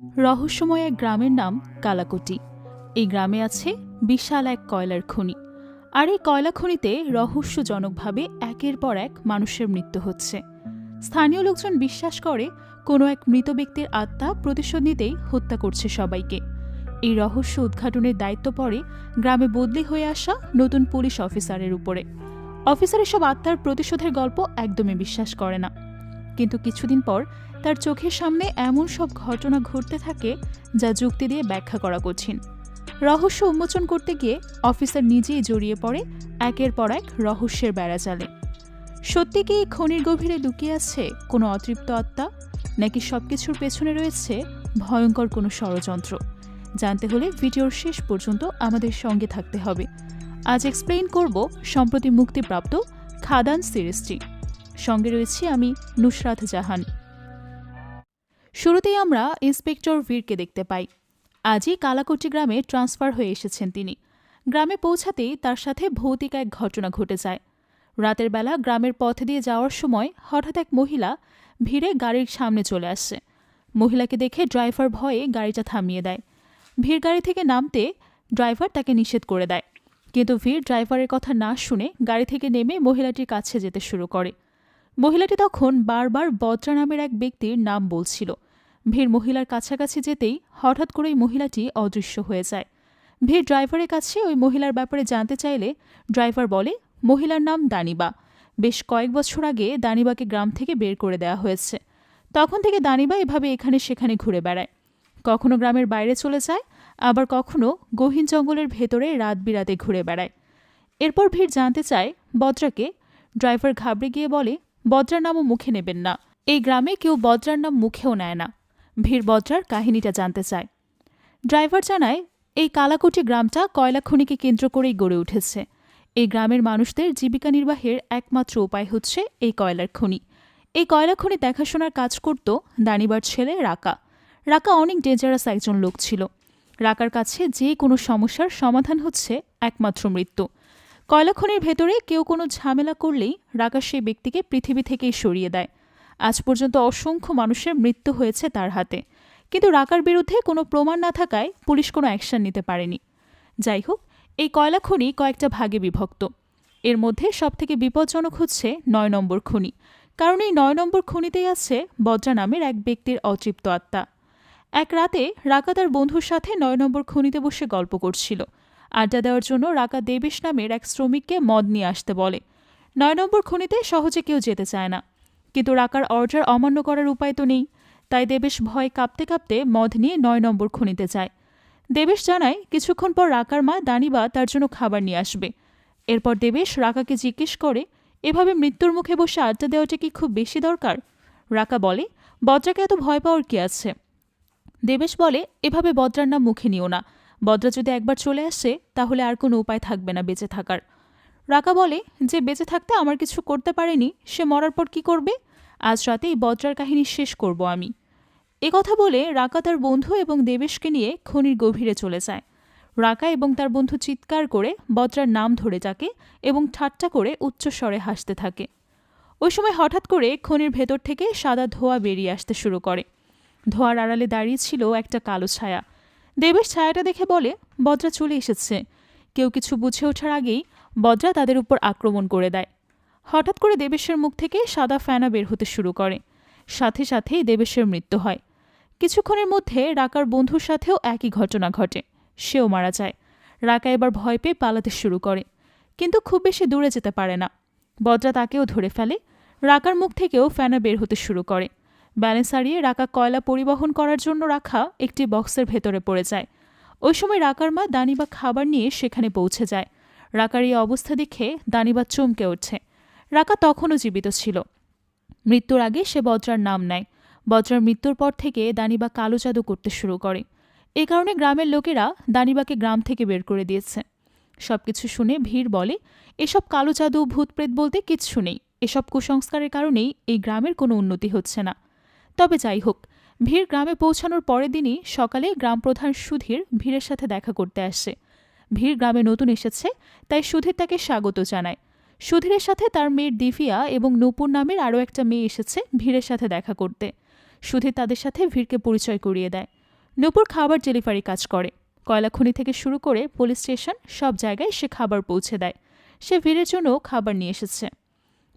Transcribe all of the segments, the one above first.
রহস্যময় এক গ্রামের নাম কালাকোটি। এই গ্রামে আছে বিশাল এক কয়লার খনি। আর এই কয়লা খনিতে রহস্যজনকভাবে একের পর এক মানুষের মৃত্যু হচ্ছে। স্থানীয় লোকজন বিশ্বাস করে কোনো এক মৃত ব্যক্তির আত্মা প্রতিশোধ নিতেই হত্যা করছে সবাইকে। এই রহস্য উদ্ঘাটনের দায়িত্ব পড়ে গ্রামে বদলি হয়ে আসা নতুন পুলিশ অফিসারের উপরে। অফিসার এসব আত্মার প্রতিশোধের গল্প একদমই বিশ্বাস করে না, কিন্তু কিছুদিন পর তার চোখের সামনে এমন সব ঘটনা ঘটতে থাকে যা যুক্তি দিয়ে ব্যাখ্যা করা কঠিন। রহস্য উন্মোচন করতে গিয়ে অফিসার নিজেই জড়িয়ে পড়ে একের পর এক রহস্যের বেড়াজালে। সত্যি কি এই খনির গভীরে লুকিয়ে আছে কোনো অতৃপ্ত আত্মা, নাকি সবকিছুর পেছনে রয়েছে ভয়ঙ্কর কোনো ষড়যন্ত্র? জানতে হলে ভিডিওর শেষ পর্যন্ত আমাদের সঙ্গে থাকতে হবে। আজ এক্সপ্লেইন করব সম্প্রতি মুক্তিপ্রাপ্ত খাদান সিরিজটি। সঙ্গে রয়েছি আমি নুসরাত জাহান। শুরুতেই আমরা ইন্সপেক্টর বীরকে দেখতে পাই। আজই কালাকোটি গ্রামে ট্রান্সফার হয়ে এসেছেন তিনি। গ্রামে পৌঁছাতেই তার সাথে ভৌতিক এক ঘটনা ঘটে যায়। রাতের বেলা গ্রামের পথ দিয়ে যাওয়ার সময় হঠাৎ এক মহিলা ভিড়ে গাড়ির সামনে চলে আসছে। মহিলাকে দেখে ড্রাইভার ভয়ে গাড়িটা থামিয়ে দেয়। ভিড় গাড়ি থেকে নামতে ড্রাইভার তাকে নিষেধ করে দেয়, কিন্তু ভিড় ড্রাইভারের কথা না শুনে গাড়ি থেকে নেমে মহিলাটির কাছে যেতে শুরু করে। মহিলাটি তখন বারবার বদ্রা নামের এক ব্যক্তির নাম বলছিল। ভিড় মহিলার কাছাকাছি যেতেই হঠাৎ করেই মহিলাটি অদৃশ্য হয়ে যায়। ভিড় ড্রাইভারের কাছে ওই মহিলার ব্যাপারে জানতে চাইলে ড্রাইভার বলে মহিলার নাম দানিবা। বেশ কয়েক বছর আগে দানিবাকে গ্রাম থেকে বের করে দেওয়া হয়েছে। তখন থেকে দানিবা এভাবে এখানে সেখানে ঘুরে বেড়ায়। কখনো গ্রামের বাইরে চলে যায়, আবার কখনো গহীন জঙ্গলের ভেতরে রাত বিরাতে ঘুরে বেড়ায়। এরপর ভিড় জানতে চায় বদ্রাকে। ড্রাইভার ঘাবড়ে গিয়ে বলে বদ্রার নামও মুখে নেবেন না, এই গ্রামে কেউ বদ্রার নাম মুখেও নেয় না। ভিড় বদ্রার কাহিনীটা জানতে চায়। ড্রাইভার জানায় এই কালাকোটি গ্রামটা কয়লা খনিকে কেন্দ্র করেই গড়ে উঠেছে। এই গ্রামের মানুষদের জীবিকা নির্বাহের একমাত্র উপায় হচ্ছে এই কয়লার খনি। এই কয়লা খনি দেখাশোনার কাজ করত দানিবার ছেলে রাকা। রাকা অনেক ডেঞ্জারাস একজন লোক ছিল। রাকার কাছে যে কোনো সমস্যার সমাধান হচ্ছে একমাত্র মৃত্যু। কয়লা খনির ভেতরে কেউ কোনো ঝামেলা করলেই রাকা সেই ব্যক্তিকে পৃথিবী থেকেই সরিয়ে দেয়। আজ পর্যন্ত অসংখ্য মানুষের মৃত্যু হয়েছে তার হাতে, কিন্তু রাকার বিরুদ্ধে কোনো প্রমাণ না থাকায় পুলিশ কোনো অ্যাকশন নিতে পারেনি। যাই হোক, এই কয়লা খনি কয়েকটা ভাগে বিভক্ত। এর মধ্যে সবথেকে বিপজ্জনক হচ্ছে ৯ নম্বর খনি, কারণ এই ৯ নম্বর খনিতেই আছে বদ্রা নামের এক ব্যক্তির অতৃপ্ত আত্মা। এক রাতে রাকা তার বন্ধুর সাথে ৯ নম্বর খনিতে বসে গল্প করছিল। আড্ডা দেওয়ার জন্য রাকা দেবেশ নামের এক শ্রমিককে মদ নিয়ে আসতে বলে। ৯ নম্বর খনিতে সহজে কেউ যেতে চায় না, কিন্তু রাকার অর্ডার অমান্য করার উপায় তো নেই। তাই দেবেশ ভয়ে কাঁপতে কাঁপতে মদ নিয়ে ৯ নম্বর খনিতে যায়। দেবেশ জানায় কিছুক্ষণ পর রাকার মা দানিবা তার জন্য খাবার নিয়ে আসবে। এরপর দেবেশ রাকাকে জিজ্ঞেস করে এভাবে মৃত্যুর মুখে বসে আড্ডা দেওয়াটা কি খুব বেশি দরকার? রাকা বলে বদ্রাকে এত ভয় পাওয়ার কি আছে? দেবেশ বলে এভাবে বদ্রার নাম মুখে নিও না। বদ্রা যদি একবার চলে আসে তাহলে আর কোনো উপায় থাকবে না বেঁচে থাকার। রাকা বলে যে বেঁচে থাকতে আমার কিছু করতে পারেনি, সে মরার পর কি করবে? আজ রাতেই বদ্রার কাহিনী শেষ করব আমি। কথা বলে রাকা তার বন্ধু এবং দেবেশকে নিয়ে খনির গভীরে চলে যায়। রাকা এবং তার বন্ধু চিৎকার করে বদ্রার নাম ধরে যাকে এবং ঠাট্টা করে উচ্চস্বরে হাসতে থাকে। ওই সময় হঠাৎ করে খনির ভেতর থেকে সাদা ধোঁয়া বেরিয়ে আসতে শুরু করে। ধোঁয়ার আড়ালে দাঁড়িয়ে ছিল একটা কালো ছায়া। দেবেশ ছায়াটা দেখে বলে বদ্রা চলে এসেছে। কেউ কিছু বুঝে ওঠার আগেই বদ্রা তাদের উপর আক্রমণ করে দেয়। হঠাৎ করে দেবেশের মুখ থেকে সাদা ফেনা বের হতে শুরু করে। সাথে সাথেই দেবেশের মৃত্যু হয়। কিছুক্ষণের মধ্যে রাকার বন্ধুর সাথেও একই ঘটনা ঘটে, সেও মারা যায়। রাকা এবার ভয় পেয়ে পালাতে শুরু করে, কিন্তু খুব বেশি দূরে যেতে পারে না। বদ্রা তাকেও ধরে ফেলে। রাকার মুখ থেকেও ফেনা বের হতে শুরু করে। ব্যালেন্স হারিয়ে রাকা কয়লা পরিবহন করার জন্য রাখা একটি বক্সের ভেতরে পড়ে যায়। ওই সময় রাকার মা দানিবা খাবার নিয়ে সেখানে পৌঁছে যায়। রাকার এই অবস্থা দেখে দানিবা চমকে ওঠে। রাকা তখনও জীবিত ছিল। মৃত্যুর আগে সে বদ্রার নাম নেয়। বদ্রার মৃত্যুর পর থেকে দানিবা কালো জাদু করতে শুরু করে। এ কারণে গ্রামের লোকেরা দানিবাকে গ্রাম থেকে বের করে দিয়েছে। সবকিছু শুনে ভিড় বলে এসব কালো জাদু ভূতপ্রেত বলতে কিচ্ছু নেই। এসব কুসংস্কারের কারণেই এই গ্রামের কোনো উন্নতি হচ্ছে না। তবে যাই হোক, ভিড় গ্রামে পৌঁছানোর পরের দিনই সকালে গ্রাম প্রধান সুধীর ভিড়ের সাথে দেখা করতে আসে। ভিড় গ্রামে নতুন এসেছে, তাই সুধীর তাকে স্বাগত জানায়। সুধীরের সাথে তার মেয়ের দিভিয়া এবং নূপুর নামের আরও একটা মেয়ে এসেছে ভিড়ের সাথে দেখা করতে। সুধীর তাদের সাথে ভিড়কে পরিচয় করিয়ে দেয়। নূপুর খাবার ডেলিভারি কাজ করে। কয়লা খনি থেকে শুরু করে পুলিশ স্টেশন সব জায়গায় সে খাবার পৌঁছে দেয়। সে ভিড়ের জন্য খাবার নিয়ে এসেছে।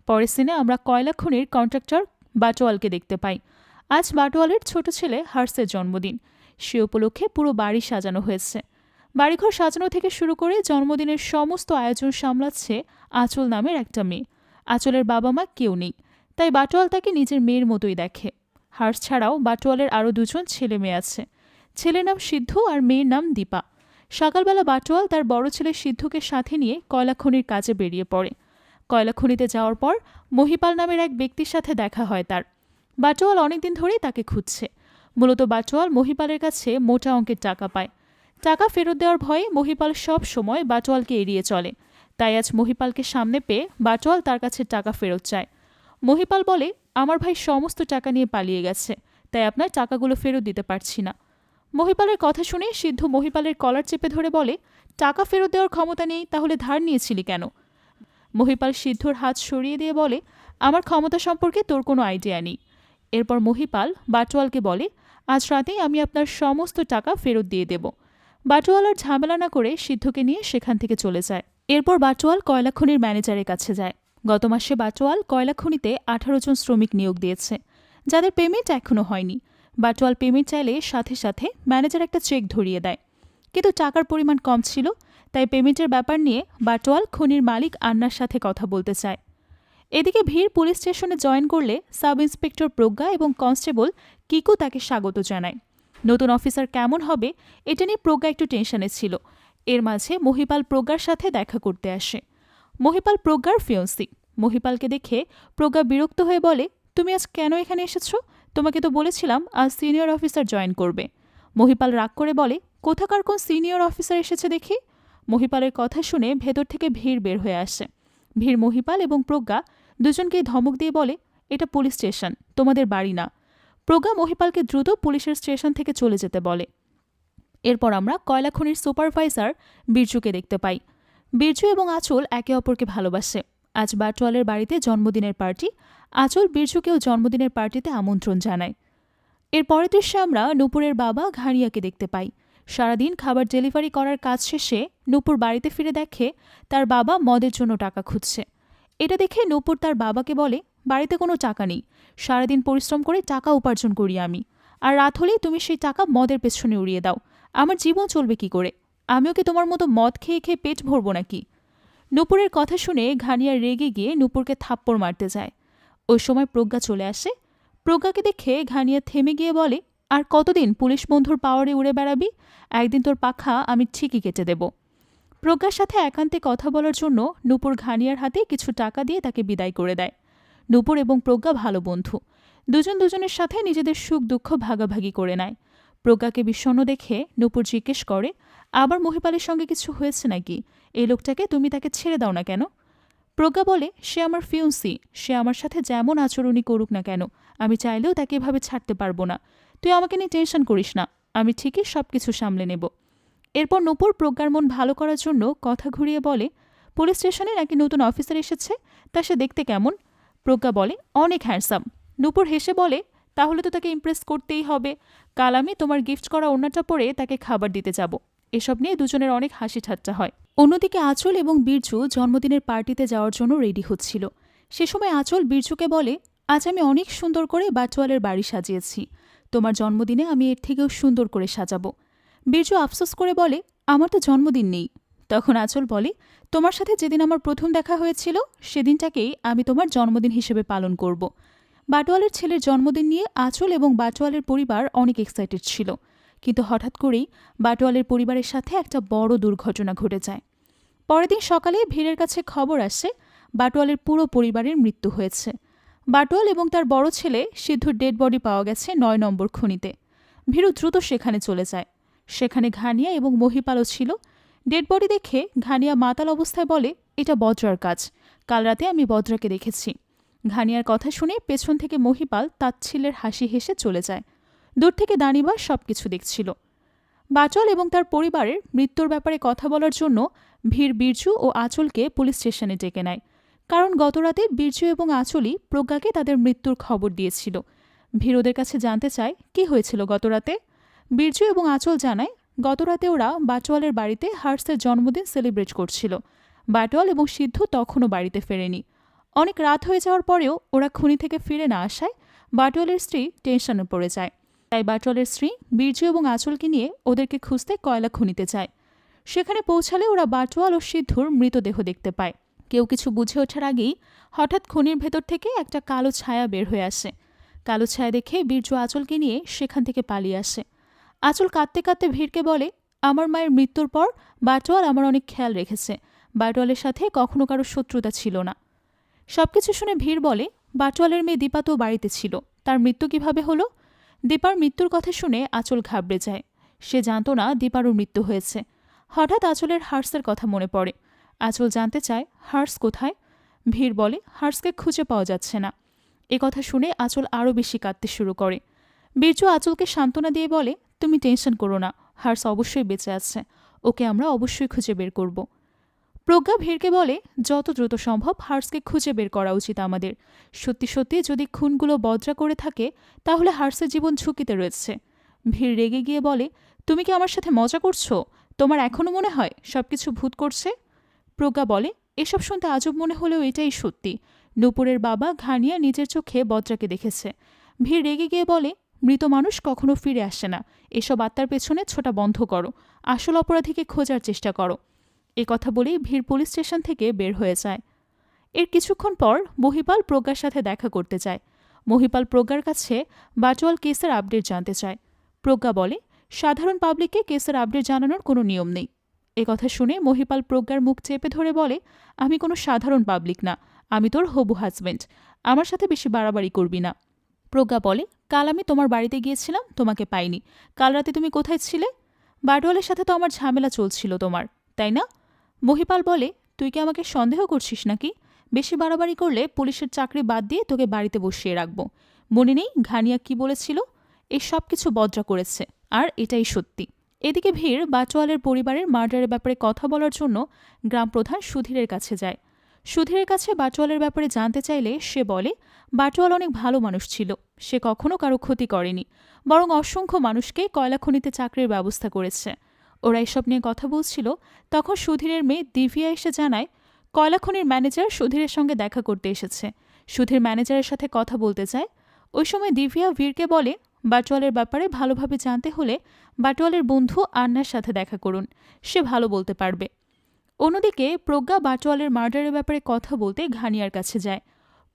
পরের সিনে আমরা কয়লা খনির কন্ট্রাক্টর বাটোয়ালকে দেখতে পাই। আজ বাটোয়ালের ছোট ছেলে হার্সের জন্মদিন। সে উপলক্ষে পুরো বাড়ি সাজানো হয়েছে। বাড়িঘর সাজানো থেকে শুরু করে জন্মদিনের সমস্ত আয়োজন সামলাচ্ছে আঁচল নামের একটা মেয়ে। আঁচলের বাবা মা কেউ নেই, তাই বাটোয়াল তাকে নিজের মেয়ের মতোই দেখে। হার্স ছাড়াও বাটোয়ালের আরও দুজন ছেলে মেয়ে আছে। ছেলের নাম সিদ্ধু আর মেয়ের নাম দীপা। সকালবেলা বাটোয়াল তার বড় ছেলে সিদ্ধুকে সাথে নিয়ে কয়লা খনির কাজে বেরিয়ে পড়ে। কয়লা খনিতে যাওয়ার পর মহিপাল নামের এক ব্যক্তির সাথে দেখা হয় তার। বাটোয়াল অনেকদিন ধরেই তাকে খুঁজছে। মূলত বাটোয়াল মহিপালের কাছে মোটা অঙ্কের টাকা পায়। টাকা ফেরত দেওয়ার ভয়ে মহিপাল সব সময় বাটোয়ালকে এড়িয়ে চলে। তাই আজ মহিপালকে সামনে পেয়ে বাটোয়াল তার কাছে টাকা ফেরত চায়। মহিপাল বলে, আমার ভাই সমস্ত টাকা নিয়ে পালিয়ে গেছে, তাই আপনার টাকাগুলো ফেরত দিতে পারছি না। মহিপালের কথা শুনে সিদ্ধু মহিপালের কলার চেপে ধরে বলে, টাকা ফেরত দেওয়ার ক্ষমতা নেই, তাহলে ধার নিয়েছিলি কেন? মহিপাল সিদ্ধুর হাত সরিয়ে দিয়ে বলে, আমার ক্ষমতা সম্পর্কে তোর কোনো আইডিয়া নেই। এরপর মহিপাল বাটোয়ালকে বলে, আজ রাতেই আমি আপনার সমস্ত টাকা ফেরত দিয়ে দেব। বাটোয়াল আর ঝামেলা না করে সিদ্ধুকে নিয়ে সেখান থেকে চলে যায়। এরপর বাটোয়াল কয়লা খনির ম্যানেজারের কাছে যায়। গত মাসে বাটোয়াল কয়লা খনিতে 18 জন শ্রমিক নিয়োগ দিয়েছে, যাদের পেমেন্ট এখনও হয়নি। বাটোয়াল পেমেন্ট চাইলে সাথে সাথে ম্যানেজার একটা চেক ধরিয়ে দেয়, কিন্তু টাকার পরিমাণ কম ছিল। তাই পেমেন্টের ব্যাপার নিয়ে বাটোয়াল খনির মালিক আন্নার সাথে কথা বলতে চায়। এদিকে ভিড় পুলিশ স্টেশনে জয়েন করলে সাব ইন্সপেক্টর প্রজ্ঞা এবং কনস্টেবল কিকু তাকে স্বাগত জানায়। নতুন অফিসার কেমন হবে এটা নিয়ে প্রজ্ঞা একটু টেনশনে ছিল। এর মাঝে মহিপাল প্রজ্ঞার সাথে দেখা করতে আসে। মহিপাল প্রজ্ঞার ফিয়ন্সি। মহিপালকে দেখে প্রজ্ঞা বিরক্ত হয়ে বলে, তুমি আজ কেন এখানে এসেছো? তোমাকে তো বলেছিলাম আজ সিনিয়র অফিসার জয়েন করবে। মহিপাল রাগ করে বলে, কোথাকার কোন সিনিয়র অফিসার এসেছে দেখি? মহিপালের কথা শুনে ভেতর থেকে ভিড় বের হয়ে আসে। ভিড় মহিপাল এবং প্রজ্ঞা দুজনকেই ধমক দিয়ে বলে, এটা পুলিশ স্টেশন, তোমাদের বাড়ি না। প্রজ্ঞা মহিপালকে দ্রুত পুলিশের স্টেশন থেকে চলে যেতে বলে। এরপর আমরা কয়লা খনির সুপারভাইজার বীরজুকে দেখতে পাই। বীরজু এবং আঁচল একে অপরকে ভালোবাসে। আজ বাটোয়ালের বাড়িতে জন্মদিনের পার্টি। আঁচল বীরজুকেও জন্মদিনের পার্টিতে আমন্ত্রণ জানায়। এর পরের দৃশ্যে আমরা নূপুরের বাবা ঘানিয়াকে দেখতে পাই। সারাদিন খাবার ডেলিভারি করার কাজ শেষে নূপুর বাড়িতে ফিরে দেখে তার বাবা মদের জন্য টাকা খুঁজছে। এটা দেখে নূপুর তার বাবাকে বলে, বাড়িতে কোনো টাকা নেই, সারাদিন পরিশ্রম করে টাকা উপার্জন করি আমি, আর রাত হলেই তুমি সেই টাকা মদের পেছনে উড়িয়ে দাও। আমার জীবন চলবে কি করে? আমিও কি তোমার মতো মদ খেয়ে খেয়ে পেট ভরবো নাকি? নূপুরের কথা শুনে ঘানিয়া রেগে গিয়ে নূপুরকে থাপ্পড় মারতে যায়। ওই সময় প্রজ্ঞা চলে আসে। প্রজ্ঞাকে দেখে ঘানিয়া থেমে গিয়ে বলে, আর কতদিন পুলিশ বন্ধুর পাওয়ারে উড়ে বেড়াবি? একদিন তোর পাখা আমি ঠিকই কেটে দেব। প্রজ্ঞার সাথে একান্তে কথা বলার জন্য নূপুর ঘানিয়ার হাতে কিছু টাকা দিয়ে তাকে বিদায় করে দেয়। নূপুর এবং প্রজ্ঞা ভালো বন্ধু। দুজন দুজনের সাথে নিজেদের সুখ দুঃখ ভাগাভাগি করে নেয়। প্রজ্ঞাকে বিষণ্ণ দেখে নূপুর জিজ্ঞেস করে, আবার মহিপালের সঙ্গে কিছু হয়েছে নাকি? এই লোকটাকে তুমি তাকে ছেড়ে দাও না কেন? প্রজ্ঞা বলে, সে আমার ফিউন্সি, সে আমার সাথে যেমন আচরণই করুক না কেন, আমি চাইলেও তাকে এভাবে ছাড়তে পারবো না। তুই আমাকে নিয়ে টেনশন করিস না, আমি ঠিকই সব কিছু সামলে নেব। এরপর নূপুর প্রজ্ঞার মন ভালো করার জন্য কথা ঘুরিয়ে বলে, পুলিশ স্টেশনে নাকি নতুন অফিসার এসেছে, তা সে দেখতে কেমন? প্রজ্ঞা বলে, অনেক হ্যান্ডসাম। নূপুর হেসে বলে, তাহলে তো তাকে ইমপ্রেস করতেই হবে। কাল আমি তোমার গিফট করা ওড়নাটা পরে তাকে খাবার দিতে যাব। এসব নিয়ে দুজনের অনেক হাসি ঠাট্টা হয়। অন্যদিকে আঁচল এবং বীরজু জন্মদিনের পার্টিতে যাওয়ার জন্য রেডি হচ্ছিল। সে সময় আঁচল বীরজুকে বলে, আজ আমি অনেক সুন্দর করে বাটোয়ালের বাড়ি সাজিয়েছি, তোমার জন্মদিনে আমি এর থেকেও সুন্দর করে সাজাবো। বীরজু আফসোস করে বলে, আমার তো জন্মদিন নেই। তখন আঁচল বলে, তোমার সাথে যেদিন আমার প্রথম দেখা হয়েছিল সেদিনটাকেই আমি তোমার জন্মদিন হিসেবে পালন করব। বাটোয়ালের ছেলের জন্মদিন নিয়ে আঁচল এবং বাটোয়ালের পরিবার অনেক এক্সাইটেড ছিল, কিন্তু হঠাৎ করেই বাটোয়ালের পরিবারের সাথে একটা বড় দুর্ঘটনা ঘটে যায়। পরের দিন সকালে ভিড়ের কাছে খবর আসে বাটোয়ালের পুরো পরিবারের মৃত্যু হয়েছে। বাটোয়াল এবং তার বড় ছেলে সিদ্ধুর ডেড বডি পাওয়া গেছে 9 নম্বর খনিতে। ভীরু দ্রুত সেখানে চলে যায়। সেখানে ঘানিয়া এবং মহিপালও ছিল। ডেড বডি দেখে ঘানিয়া মাতাল অবস্থায় বলে, এটা বজ্রার কাজ, কাল রাতে আমি বজ্রাকে দেখেছি। ঘানিয়ার কথা শুনে পেছন থেকে মহিপাল তাচ্ছিল্যের হাসি হেসে চলে যায়। দূর থেকে দানিবা সবকিছু দেখছিল। বাটোয়াল এবং তার পরিবারের মৃত্যুর ব্যাপারে কথা বলার জন্য ভিড় বীরজু ও আঁচলকে পুলিশ স্টেশনে ডেকে নেয়, কারণ গতরাতে বীরজু এবং আঁচলই প্রজ্ঞাকে তাদের মৃত্যুর খবর দিয়েছিল। ভিড় ওদের কাছে জানতে চায় কি হয়েছিল গতরাতে। বীর্যু এবং আঁচল জানায় গতরাতে ওরা বাটোয়ালের বাড়িতে হার্সের জন্মদিন সেলিব্রেট করছিল। বাটোয়াল এবং সিদ্ধু তখনও বাড়িতে ফেরেনি। অনেক রাত হয়ে যাওয়ার পরেও ওরা খুনি থেকে ফিরে না আসায় বাটোয়ালের স্ত্রী টেনশনে পড়ে যায়। তাই বাটোয়ালের স্ত্রী বীর্যু এবং আঁচলকে নিয়ে ওদেরকে খুঁজতে কয়লা খনিতে যায়। সেখানে পৌঁছালে ওরা বাটোয়াল ও সিদ্ধুর মৃতদেহ দেখতে পায়। কেউ কিছু বুঝে ওঠার আগেই হঠাৎ খনির ভেতর থেকে একটা কালো ছায়া বের হয়ে আসে। কালো ছায়া দেখে বীর্যু আঁচলকে নিয়ে সেখান থেকে পালিয়ে আসে। আঁচল কাঁদতে কাঁদতে ভীরকে বলে, আমার মায়ের মৃত্যুর পর বাটোয়াল আমার অনেক খেয়াল রেখেছে। বাটোয়ালের সাথে কখনো কারো শত্রুতা ছিল না। সবকিছু শুনে ভীর বলে, বাটোয়ালের মেয়ে দীপা তো বাড়িতে ছিল, তার মৃত্যু কিভাবে হলো? দীপার মৃত্যুর কথা শুনে আঁচল ঘাবড়ে যায়। সে জানত না দীপারও মৃত্যু হয়েছে। হঠাৎ আঁচলের হার্সের কথা মনে পড়ে। আঁচল জানতে চায় হার্স কোথায়। ভীর বলে, হার্সকে খুঁজে পাওয়া যাচ্ছে না। এ কথা শুনে আঁচল আরও বেশি কাঁদতে শুরু করে। বীর্যু আঁচলকে সান্ত্বনা দিয়ে বলে, তুমি টেনশন করো না, হার্স অবশ্যই বেঁচে আছে, ওকে আমরা অবশ্যই খুঁজে বের করব। প্রজ্ঞা ভীরকে বলে, যত দ্রুত সম্ভব হার্সকে খুঁজে বের করা উচিত আমাদের। সত্যি সত্যি যদি খুনগুলো বদরা করে থাকে তাহলে হার্সের জীবন ঝুঁকিতে রয়েছে। ভীর রেগে গিয়ে বলে, তুমি কি আমার সাথে মজা করছো? তোমার এখনও মনে হয় সবকিছু ভূত করছে? প্রজ্ঞা বলে, এসব শুনতে আজব মনে হলেও এটাই সত্যি। নূপুরের বাবা ঘানিয়া নিজের চোখে বদরাকে দেখেছে। ভীর রেগে গিয়ে বলে, মৃত মানুষ কখনো ফিরে আসে না, এসব আত্মার পেছনে ছোটা বন্ধ করো, আসল অপরাধীকে খোঁজার চেষ্টা করো। এ কথা বলেই ভীর পুলিশ স্টেশন থেকে বের হয়ে যায়। এর কিছুক্ষণ পর মহিপাল প্রজ্ঞার সাথে দেখা করতে যায়। মহিপাল প্রজ্ঞার কাছে বাটোয়াল কেসের আপডেট জানতে চায়। প্রজ্ঞা বলে, সাধারণ পাবলিককে কেসের আপডেট জানানোর কোনো নিয়ম নেই। এ কথা শুনে মহিপাল প্রজ্ঞার মুখ চেপে ধরে বলে, আমি কোনো সাধারণ পাবলিক না, আমি তোর হবু হাজব্যান্ড, আমার সাথে বেশি বাড়াবাড়ি করবি না। প্রজ্ঞা বলে, কাল আমি তোমার বাড়িতে গিয়েছিলাম, তোমাকে পাইনি। কাল রাতে তুমি কোথায় ছিলে? বাটোয়ালের সাথে তো আমার ঝামেলা চলছিল তোমার, তাই না? মহিপাল বলে, তুই কি আমাকে সন্দেহ করছিস নাকি? বেশি বাড়াবাড়ি করলে পুলিশের চাকরি বাদ দিয়ে তোকে বাড়িতে বসিয়ে রাখবো। মনে নেই ঘানিয়া কি বলেছিল? এই সব কিছু বদরা করেছে, আর এটাই সত্যি। এদিকে ভীর বাটোয়ালের পরিবারের মার্ডারের ব্যাপারে কথা বলার জন্য গ্রাম প্রধান সুধীরের কাছে যায়। সুধীরের কাছে বাটোয়ালের ব্যাপারে জানতে চাইলে সে বলে, বাটোয়াল অনেক ভালো মানুষ ছিল, সে কখনো কারো ক্ষতি করেনি, বরং অসংখ্য মানুষকে কয়লা খনিতে চাকরির ব্যবস্থা করেছে। ওরা এসব নিয়ে কথা বলছিল, তখন সুধীরের মেয়ে দিভিয়া এসে জানায়, কয়লা খনির ম্যানেজার সুধীরের সঙ্গে দেখা করতে এসেছে। সুধীর ম্যানেজারের সাথে কথা বলতে চায়। ওই সময় দিভিয়া ভীরকে বলে, বাটোয়ালের ব্যাপারে ভালোভাবে জানতে হলে বাটোয়ালের বন্ধু আন্নার সাথে দেখা করুন, সে ভালো বলতে পারবে। অন্যদিকে প্রজ্ঞা বাটোয়ালের মার্ডারের ব্যাপারে কথা বলতে ঘানিয়ার কাছে যায়।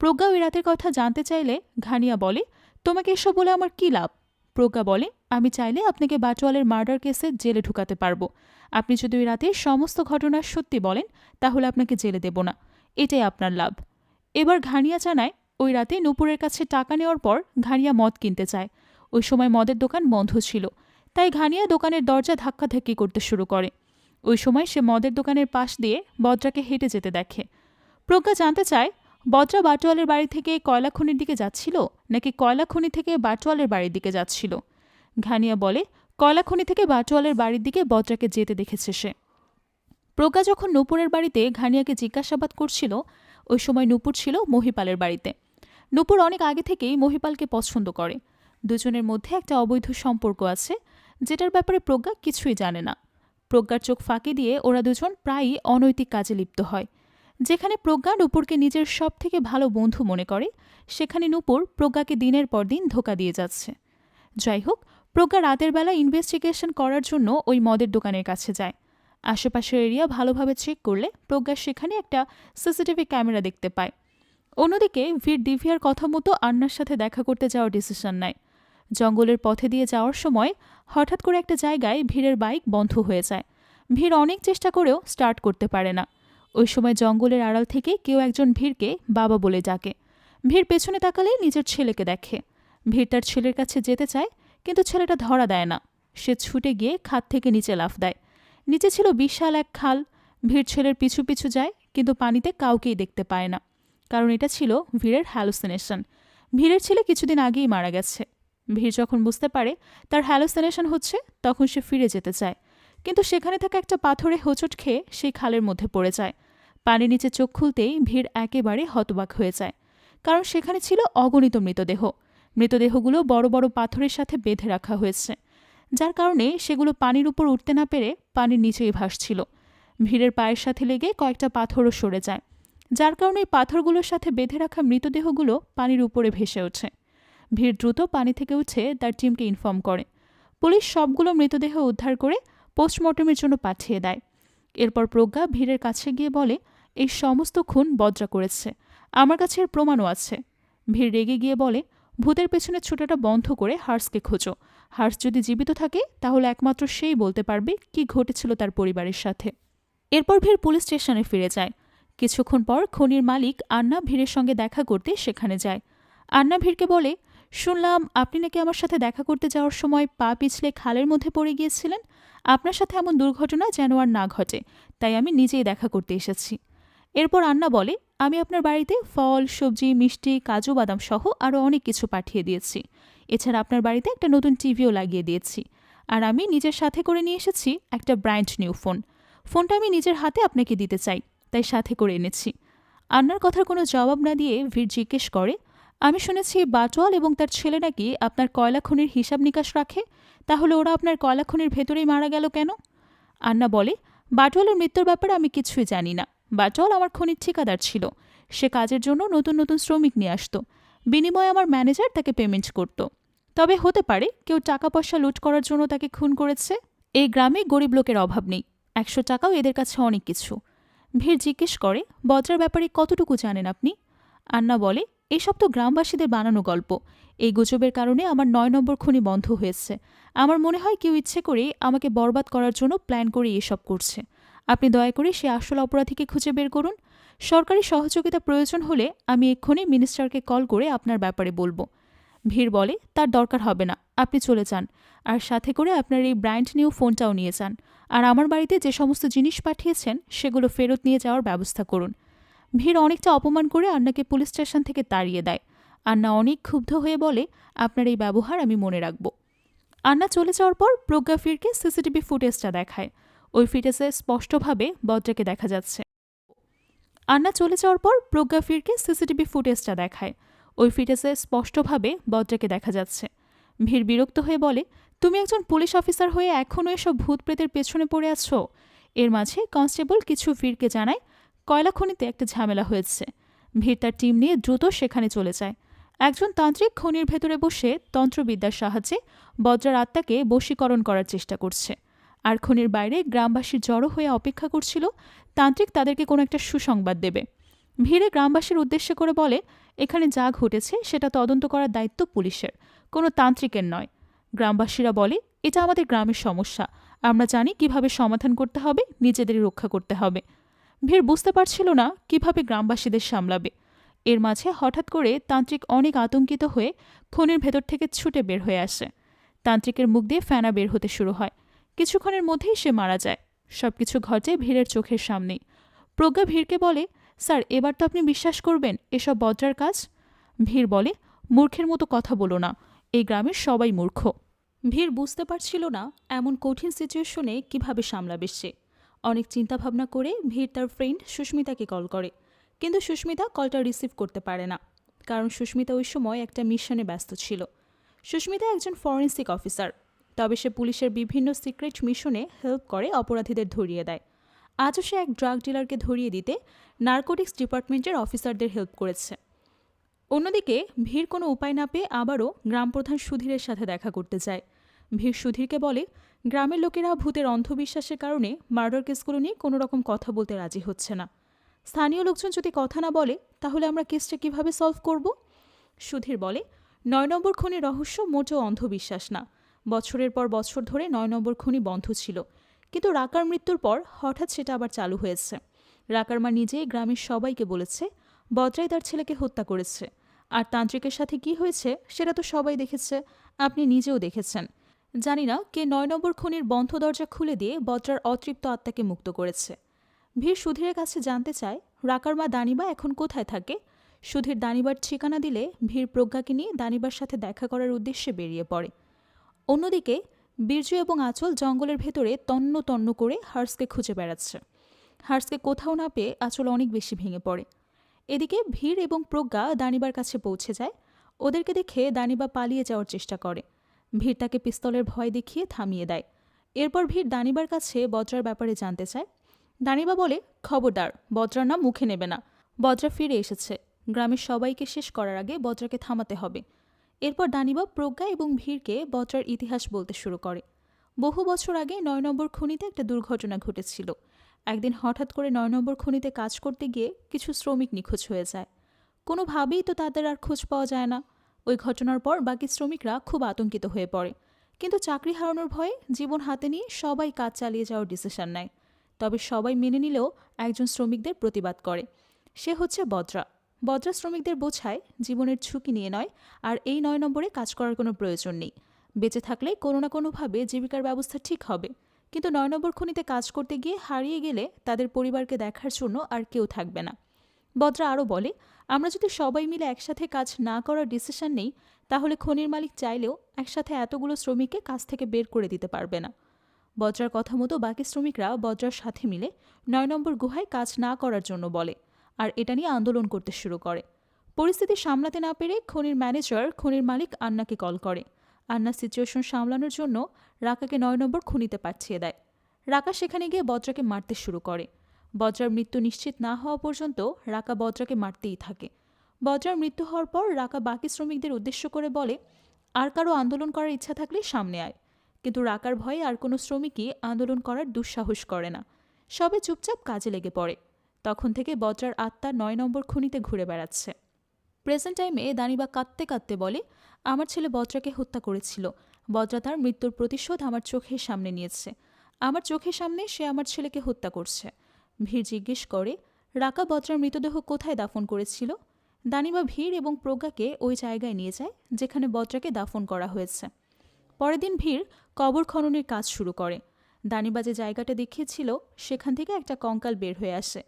প্রজ্ঞা ওই রাতের কথা জানতে চাইলে ঘানিয়া বলে, তোমাকে এসব বলে আমার কী লাভ? প্রজ্ঞা বলে, আমি চাইলে আপনাকে বাটোয়ালের মার্ডার কেসে জেলে ঢুকাতে পারবো। আপনি যদি ওই রাতে সমস্ত ঘটনা সত্যি বলেন তাহলে আপনাকে জেলে দেব না, এটাই আপনার লাভ। এবার ঘানিয়া জানায়, ওই রাতে নূপুরের কাছে টাকা নেওয়ার পর ঘানিয়া মদ কিনতে চায়। ওই সময় মদের দোকান বন্ধ ছিল, তাই ঘানিয়া দোকানের দরজা ধাক্কাধাক্কি করতে শুরু করে। ওই সময় সে মদের দোকানের পাশ দিয়ে বদ্রাকে হেঁটে যেতে দেখে। প্রজ্ঞা জানতে চায়, বদ্রা বাটোয়ালের বাড়ি থেকে কয়লা খনির দিকে যাচ্ছিল নাকি কয়লা খনি থেকে বাটোয়ালের বাড়ির দিকে যাচ্ছিল। ঘানিয়া বলে, কয়লা খনি থেকে বাটোয়ালের বাড়ির দিকে বদ্রাকে যেতে দেখেছে সে। প্রজ্ঞা যখন নূপুরের বাড়িতে ঘানিয়াকে জিজ্ঞাসাবাদ করছিল, ওই সময় নূপুর ছিল মহিপালের বাড়িতে। নূপুর অনেক আগে থেকেই মহিপালকে পছন্দ করে। দুজনের মধ্যে একটা অবৈধ সম্পর্ক আছে, যেটার ব্যাপারে প্রজ্ঞা কিছুই জানে না। প্রজ্ঞার চোখ ফাঁকি দিয়ে ওরা দুজন প্রায়ই অনৈতিক কাজে লিপ্ত হয়। যেখানে প্রজ্ঞা নূপুরকে নিজের সব থেকে ভালো বন্ধু মনে করে, সেখানে নূপুর প্রজ্ঞাকে দিনের পর দিন ধোঁকা দিয়ে যাচ্ছে। যাই হোক, প্রজ্ঞা রাতের বেলা ইনভেস্টিগেশন করার জন্য ওই মদের দোকানের কাছে যায়। আশেপাশের এরিয়া ভালোভাবে চেক করলে প্রজ্ঞা সেখানে একটা সিসিটিভি ক্যামেরা দেখতে পায়। অন্যদিকে ভীর দিভিয়ার কথা মতো আন্নার সাথে দেখা করতে যাওয়ার ডিসিশন নেয়। জঙ্গলের পথে দিয়ে যাওয়ার সময় হঠাৎ করে একটা জায়গায় ভীরের বাইক বন্ধ হয়ে যায়। ভীর অনেক চেষ্টা করেও স্টার্ট করতে পারে না। ওই সময় জঙ্গলের আড়াল থেকে কেউ একজন ভীরকে বাবা বলে ডাকে। ভীর পেছনে তাকালে নিজের ছেলেকে দেখে। ভীর তার ছেলের কাছে যেতে চায়, কিন্তু ছেলেটা ধরা দেয় না। সে ছুটে গিয়ে খাদ থেকে নিচে লাফ দেয়। নিচে ছিল বিশাল এক খাল। ভীর ছেলের পিছু পিছু যায়, কিন্তু পানিতে কাউকেই দেখতে পায় না, কারণ এটা ছিল ভীরের হ্যালুসিনেশন। ভীরের ছেলে কিছুদিন আগেই মারা গেছে। ভীর যখন বুঝতে পারে তার হ্যালুসিনেশন হচ্ছে, তখন সে ফিরে যেতে চায়, কিন্তু সেখানে থাকা একটা পাথরে হোঁচট খেয়ে সেই খালের মধ্যে পড়ে যায়। পানির নিচে চোখ খুলতেই ভীর একেবারে হতবাক হয়ে যায়, কারণ সেখানে ছিল অগণিত মৃতদেহ। মৃতদেহগুলো বড় বড় পাথরের সাথে বেঁধে রাখা হয়েছে। যার কারণে সেগুলো পানির উপর উঠতে না পেরে পানির নিচেই ভাসছিল। ভিড়ের পায়ের সাথে লেগে কয়েকটা পাথরও সরে যায়, যার কারণে পাথরগুলোর সাথে বেঁধে রাখা মৃতদেহগুলো পানির উপরে ভেসে ওঠে। ভিড় দ্রুত পানি থেকে উঠে তার টিমকে ইনফর্ম করে। পুলিশ সবগুলো মৃতদেহ উদ্ধার করে পোস্টমর্টমের জন্য পাঠিয়ে দেয়। এরপর প্রজ্ঞা ভিড়ের কাছে গিয়ে বলে, এই সমস্ত খুন বজ্রা করেছে, আমার কাছে এর প্রমাণও আছে। ভিড় রেগে গিয়ে বলে, ভূতের পেছনে ছোটাটা বন্ধ করে হার্সকে খোঁজো। হার্স যদি জীবিত থাকে তাহলে একমাত্র সেই বলতে পারবে কি ঘটেছিল তার পরিবারের সাথে। এরপর ভিড় পুলিশ স্টেশনে ফিরে যায়। কিছুক্ষণ পর খনির মালিক আন্না ভিড়ের সঙ্গে দেখা করতে সেখানে যায়। আন্না ভিড়কে বলে, শুনলাম আপনি নাকি আমার সাথে দেখা করতে যাওয়ার সময় পা পিছলে খালের মধ্যে পড়ে গিয়েছিলেন। আপনার সাথে এমন দুর্ঘটনা যেন আর না ঘটে, তাই আমি নিজেই দেখা করতে এসেছি। এরপর আন্না বলে, আমি আপনার বাড়িতে ফল, সবজি, মিষ্টি, কাজু বাদাম সহ আরও অনেক কিছু পাঠিয়ে দিয়েছি। এছাড়া আপনার বাড়িতে একটা নতুন টিভিও লাগিয়ে দিয়েছি। আর আমি নিজের সাথে করে নিয়ে এসেছি একটা ব্র্যান্ড নিউ ফোন। ফোনটা আমি নিজের হাতে আপনাকে দিতে চাই, তাই সাথে করে এনেছি। আন্নার কথার কোনো জবাব না দিয়ে ভিড় জিজ্ঞেস করে, আমি শুনেছি বাটোয়াল এবং তার ছেলে নাকি আপনার কয়লা খনির হিসাব নিকাশ রাখে, তাহলে ওরা আপনার কয়লা খনির ভেতরেই মারা গেল কেন? আন্না বলে, বাটোয়ালের মৃত্যুর ব্যাপারে আমি কিছুই জানি না। বাটোয়াল আমার খনির ঠিকাদার ছিল। সে কাজের জন্য নতুন নতুন শ্রমিক নিয়ে আসতো, বিনিময়ে আমার ম্যানেজার তাকে পেমেন্ট করত। তবে হতে পারে কেউ টাকা পয়সা লুট করার জন্য তাকে খুন করেছে। এই গ্রামে গরিব লোকের অভাব নেই, 100 টাকাও এদের কাছে অনেক কিছু। ভিড় জিজ্ঞেস করে, বজ্রার ব্যাপারে কতটুকু জানেন আপনি? আন্না বলে, এসব তো গ্রামবাসীদের বানানো গল্প। এই গুজবের কারণে আমার 9 নম্বর খনি বন্ধ হয়েছে। আমার মনে হয় কেউ ইচ্ছে করে আমাকে বরবাদ করার জন্য প্ল্যান করে এসব করছে। আপনি দয়া করে সে আসল অপরাধীকে খুঁজে বের করুন। সরকারি সহযোগিতা প্রয়োজন হলে আমি এক্ষুনি মিনিস্টারকে কল করে আপনার ব্যাপারে বলবো। ভিড় বলে, তার দরকার হবে না, আপনি চলে যান, আর সাথে করে আপনার এই ব্র্যান্ড নিউ ফোনটাও নিয়ে যান। আর আমার বাড়িতে যে সমস্ত জিনিস পাঠিয়েছেন সেগুলো ফেরত নিয়ে যাওয়ার ব্যবস্থা করুন। ভিড় অনেকটা অপমান করে আন্নাকে পুলিশ স্টেশন থেকে তাড়িয়ে দেয়। আন্না অনেক ক্ষুব্ধ হয়ে বলে, আপনার এই ব্যবহার আমি মনে রাখব। আন্না চলে যাওয়ার পর প্রজ্ঞা ফিরকে সিসিটিভি ফুটেজটা দেখায়। ওই ফুটেজে স্পষ্টভাবে বজ্রাকে দেখা যাচ্ছে। আন্না চলে যাওয়ার পর প্রজ্ঞা ফিরকে সিসিটিভি ফুটেজটা দেখায়। ওই ফুটেজে স্পষ্টভাবে বজ্রাকে দেখা যাচ্ছে। ভিড় বিরক্ত হয়ে বলে, তুমি একজন পুলিশ অফিসার হয়ে এখনও এসব ভূত প্রেতের পেছনে পড়ে আছো? এর মাঝে কনস্টেবল কিছু ভিড়কে জানায়, কয়লা খনিতে একটা ঝামেলা হয়েছে। ভিড় তার টিম নিয়ে দ্রুত সেখানে চলে যায়। একজন তান্ত্রিক খনির ভেতরে বসে তন্ত্রবিদ্যার সাহায্যে বজ্রার আত্মাকে বশীকরণ করার চেষ্টা করছে। আর খনির বাইরে গ্রামবাসী জড়ো হয়ে অপেক্ষা করছিল তান্ত্রিক তাদেরকে কোনো একটা সুসংবাদ দেবে। ভিড়ে গ্রামবাসীর উদ্দেশ্যে করে বলে, এখানে যা ঘটেছে সেটা তদন্ত করার দায়িত্ব পুলিশের, কোনো তান্ত্রিকের নয়। গ্রামবাসীরা বলে, এটা আমাদের গ্রামের সমস্যা, আমরা জানি কিভাবে সমাধান করতে হবে, নিজেদের রক্ষা করতে হবে। ভিড় বুঝতে পারছিল না কিভাবে গ্রামবাসীদের সামলাবে। এর মাঝে হঠাৎ করে তান্ত্রিক অনেক আতঙ্কিত হয়ে খনির ভেতর থেকে ছুটে বের হয়ে আসে। তান্ত্রিকের মুখ দিয়ে ফেনা বের হতে শুরু হয়। কিছুক্ষণের মধ্যেই সে মারা যায়। সবকিছু ঘটে ভিড়ের চোখের সামনেই। প্রজ্ঞা ভিড়কে বলে, স্যার, এবার তো আপনি বিশ্বাস করবেন এসব বজ্রার কাজ? ভিড় বলে, মূর্খের মতো কথা বলো না, এই গ্রামের সবাই মূর্খ। ভিড় বুঝতে পারছিল না এমন কঠিন সিচুয়েশনে কিভাবে সামলাবে সে। অনেক চিন্তাভাবনা করে ভিড় তার ফ্রেন্ড সুস্মিতাকে কল করে, কিন্তু সুস্মিতা কলটা রিসিভ করতে পারে না, কারণ সুস্মিতা ওই সময় একটা মিশনে ব্যস্ত ছিল। সুস্মিতা একজন ফরেন্সিক অফিসার, তবে সে পুলিশের বিভিন্ন সিক্রেট মিশনে হেল্প করে অপরাধীদের ধরিয়ে দেয়। আজও সে এক ড্রাগ ডিলারকে ধরিয়ে দিতে নার্কোটিক্স ডিপার্টমেন্টের অফিসারদের হেল্প করেছে। অন্যদিকে ভিড় কোনো উপায় না পেয়ে আবারও গ্রামপ্রধান সুধীরের সাথে দেখা করতে যায়। ভিড় সুধীরকে বলে, গ্রামের লোকেরা ভূতের অন্ধবিশ্বাসের কারণে মার্ডার কেসগুলো নিয়ে কোনো রকম কথা বলতে রাজি হচ্ছে না। স্থানীয় লোকজন যদি কথা না বলে তাহলে আমরা কেসটা কিভাবে সলভ করব? সুধীর বলে, 9 নম্বর খনির রহস্য মোটেও অন্ধবিশ্বাস না। বছরের পর বছর ধরে 9 নম্বর খনি বন্ধ ছিল, কিন্তু রাকার মৃত্যুর পর হঠাৎ সেটা আবার চালু হয়েছে। রাকার মা নিজেই গ্রামের সবাইকে বলেছে বজ্রাই তার ছেলেকে হত্যা করেছে। আর তান্ত্রিকের সাথে কি হয়েছে সেটা তো সবাই দেখেছে, আপনি নিজেও দেখেছেন। জানি না কে 9 নম্বর খনির বন্ধ দরজা খুলে দিয়ে বজ্রার অতৃপ্ত আত্মাকে মুক্ত করেছে। ভিড় সুধীরের কাছে জানতে চায় রাকার মা দানিবা এখন কোথায় থাকে। সুধীর দানিবার ঠিকানা দিলে ভিড় প্রজ্ঞাকে নিয়ে দানিবার সাথে দেখা করার উদ্দেশ্যে বেরিয়ে পড়ে। অন্যদিকে বীর্য এবং আঁচল জঙ্গলের ভেতরে তন্ন তন্ন করে হার্সকে খুঁজে বেড়াচ্ছে। হার্সকে কোথাও না পেয়ে আঁচল অনেক বেশি ভেঙে পড়ে। এদিকে ভিড় এবং প্রজ্ঞা দানিবার কাছে পৌঁছে যায়। ওদেরকে দেখে দানিবা পালিয়ে যাওয়ার চেষ্টা করে। ভিড় তাকে পিস্তলের ভয় দেখিয়ে থামিয়ে দেয়। এরপর ভিড় দানিবার কাছে বজ্রার ব্যাপারে জানতে চায়। দানিবা বলে, খবরদার, বজ্রার নাম মুখে নেবে না। বজ্রা ফিরে এসেছে, গ্রামের সবাইকে শেষ করার আগে বজ্রাকে থামাতে হবে। এরপর দানিবা প্রজ্ঞা এবং ভিড়কে বজ্রার ইতিহাস বলতে শুরু করে। বহু বছর আগে ৯ নম্বর খনিতে একটা দুর্ঘটনা ঘটেছিল। একদিন হঠাৎ করে ৯ নম্বর খনিতে কাজ করতে গিয়ে কিছু শ্রমিক নিখোঁজ হয়ে যায়। কোনোভাবেই তো তাদের আর খোঁজ পাওয়া যায় না। ওই ঘটনার পর বাকি শ্রমিকরা খুব আতঙ্কিত হয়ে পড়ে, কিন্তু চাকরি হারানোর ভয়ে জীবন হাতে নিয়ে সবাই কাজ চালিয়ে যাওয়ার ডিসিশন নেয়। তবে সবাই মেনে নিলেও একজন শ্রমিকদের প্রতিবাদ করে। সে হচ্ছে বজ্রা। বজ্রা শ্রমিকদের বোঝায় জীবনের ঝুঁকি নিয়ে নয়, আর এই ৯ নম্বরে কাজ করার কোনো প্রয়োজন নেই। বেঁচে থাকলে কোনো না কোনোভাবে জীবিকার ব্যবস্থা ঠিক হবে, কিন্তু ৯ নম্বর খনিতে কাজ করতে গিয়ে হারিয়ে গেলে তাদের পরিবারকে দেখার জন্য আর কেউ থাকবে না। বজ্রা আরও বলে, আমরা যদি সবাই মিলে একসাথে কাজ না করার ডিসিশন নেই, তাহলে খনির মালিক চাইলেও একসাথে এতগুলো শ্রমিককে কাজ থেকে বের করে দিতে পারবে না। বজ্রার কথা মতো বাকি শ্রমিকরা বজ্রার সাথে মিলে ৯ নম্বর গুহায় কাজ না করার জন্য বলে, আর এটা নিয়ে আন্দোলন করতে শুরু করে। পরিস্থিতি সামলাতে না পেরে খনির ম্যানেজার খনির মালিক আন্নাকে কল করে। আন্না সিচুয়েশন সামলানোর জন্য রাকাকে ৯ নম্বর খনিতে পাঠিয়ে দেয়। রাকা সেখানে গিয়ে বজ্রাকে মারতে শুরু করে। বজ্রার মৃত্যু নিশ্চিত না হওয়া পর্যন্ত রাকা বজ্রাকে মারতেই থাকে। বজ্রার মৃত্যু হওয়ার পর রাকা বাকি শ্রমিকদের উদ্দেশ্য করে বলে, আর কারো আন্দোলন করার ইচ্ছা থাকলে সামনে আয়। কিন্তু রাকার ভয়ে আর কোনো শ্রমিকই আন্দোলন করার দুঃসাহস করে না। সবে চুপচাপ কাজে লেগে পড়ে। তখন থেকে বজ্রার আত্মা ৯ নম্বর খনিতে ঘুরে বেড়াচ্ছে। প্রেজেন্ট টাইমে দানিবা কাঁদতে কাঁদতে বলে, আমার ছেলে বজ্রাকে হত্যা করেছিল। বজ্রা তার মৃত্যুর প্রতিশোধ আমার চোখের সামনে নিয়েছে। আমার চোখের সামনে সে আমার ছেলেকে হত্যা করছে। ভিড় জিজ্ঞেস করে, রাকা বজ্রার মৃতদেহ কোথায় দাফন করেছিল? দানিবা ভিড় এবং প্রজ্ঞাকে ওই জায়গায় নিয়ে যায় যেখানে বজ্রাকে দাফন করা হয়েছে। পরের দিন ভিড় কবর খননের কাজ শুরু করে। দানিবা যে জায়গাটা দেখিয়েছিল সেখান থেকে একটা কঙ্কাল বের হয়ে আসে,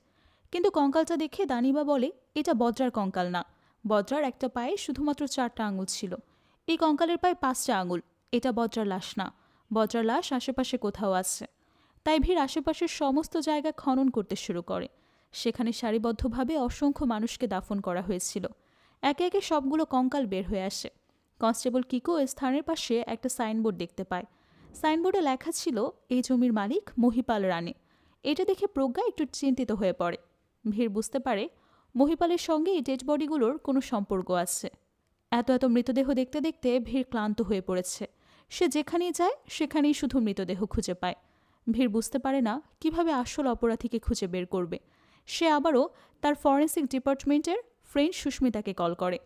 কিন্তু কঙ্কালটা দেখে দানিবা বলে, এটা বজ্রার কঙ্কাল না। বজ্রার একটা পায়ে শুধুমাত্র 4টা আঙুল ছিল। এই কঙ্কালের পায়ে 5টা আঙুল। এটা বজ্রার লাশ না। বজ্রার লাশ আশেপাশে কোথাও আছে। তাই ভিড় আশেপাশের সমস্ত জায়গা খনন করতে শুরু করে। সেখানে সারিবদ্ধভাবে অসংখ্য মানুষকে দাফন করা হয়েছিল। একে একে সবগুলো কঙ্কাল বের হয়ে আসে। কনস্টেবল কিকো ওই স্থানের পাশে একটা সাইনবোর্ড দেখতে পায়। সাইনবোর্ডে লেখা ছিল, এই জমির মালিক মহিপাল রানে। এটা দেখে প্রজ্ঞা একটু চিন্তিত হয়ে পড়ে। ভিড় বুঝতে পারে মহিপালের সঙ্গে এই ডেড বডিগুলোর কোনো সম্পর্ক আছে। এত এত মৃতদেহ দেখতে দেখতে ভিড় ক্লান্ত হয়ে পড়েছে। সে যেখানেই যায় সেখানেই শুধু মৃতদেহ খুঁজে পায়। ভিড় বুঝতে পারে না কিভাবে আসল অপরাধীকে খুঁজে বের করবে। সে আবারও তার ফরেন্সিক ডিপার্টমেন্টের ফ্রেন্ড সুস্মিতাকে কল করে।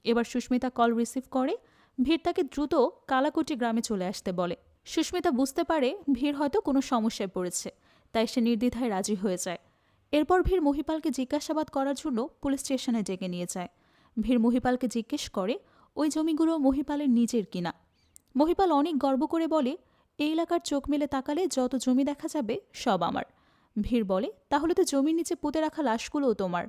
এবার সুস্মিতা কল রিসিভ করে। ভিড় তাকে দ্রুত কালাকুটি গ্রামে চলে আসতে বলে। সুস্মিতা বুঝতে পারে ভিড় হয়তো কোনো সমস্যায় পড়েছে, তাই সে নির্দ্বিধায় রাজি হয়ে যায়। এরপর ভিড় মহিপালকে জিজ্ঞাসাবাদ করার জন্য পুলিশ স্টেশনে ডেকে নিয়ে যায়। ভিড় মহিপালকে জিজ্ঞেস করে ওই জমিগুলো মহিপালের নিজের কিনা। মহিপাল অনেক গর্ব করে বলে, এই এলাকার চোখ মেলে তাকালে যত জমি দেখা যাবে সব আমার। ভিড় বলে, তাহলে তো জমির নিচে পুঁতে রাখা লাশগুলোও তোমার।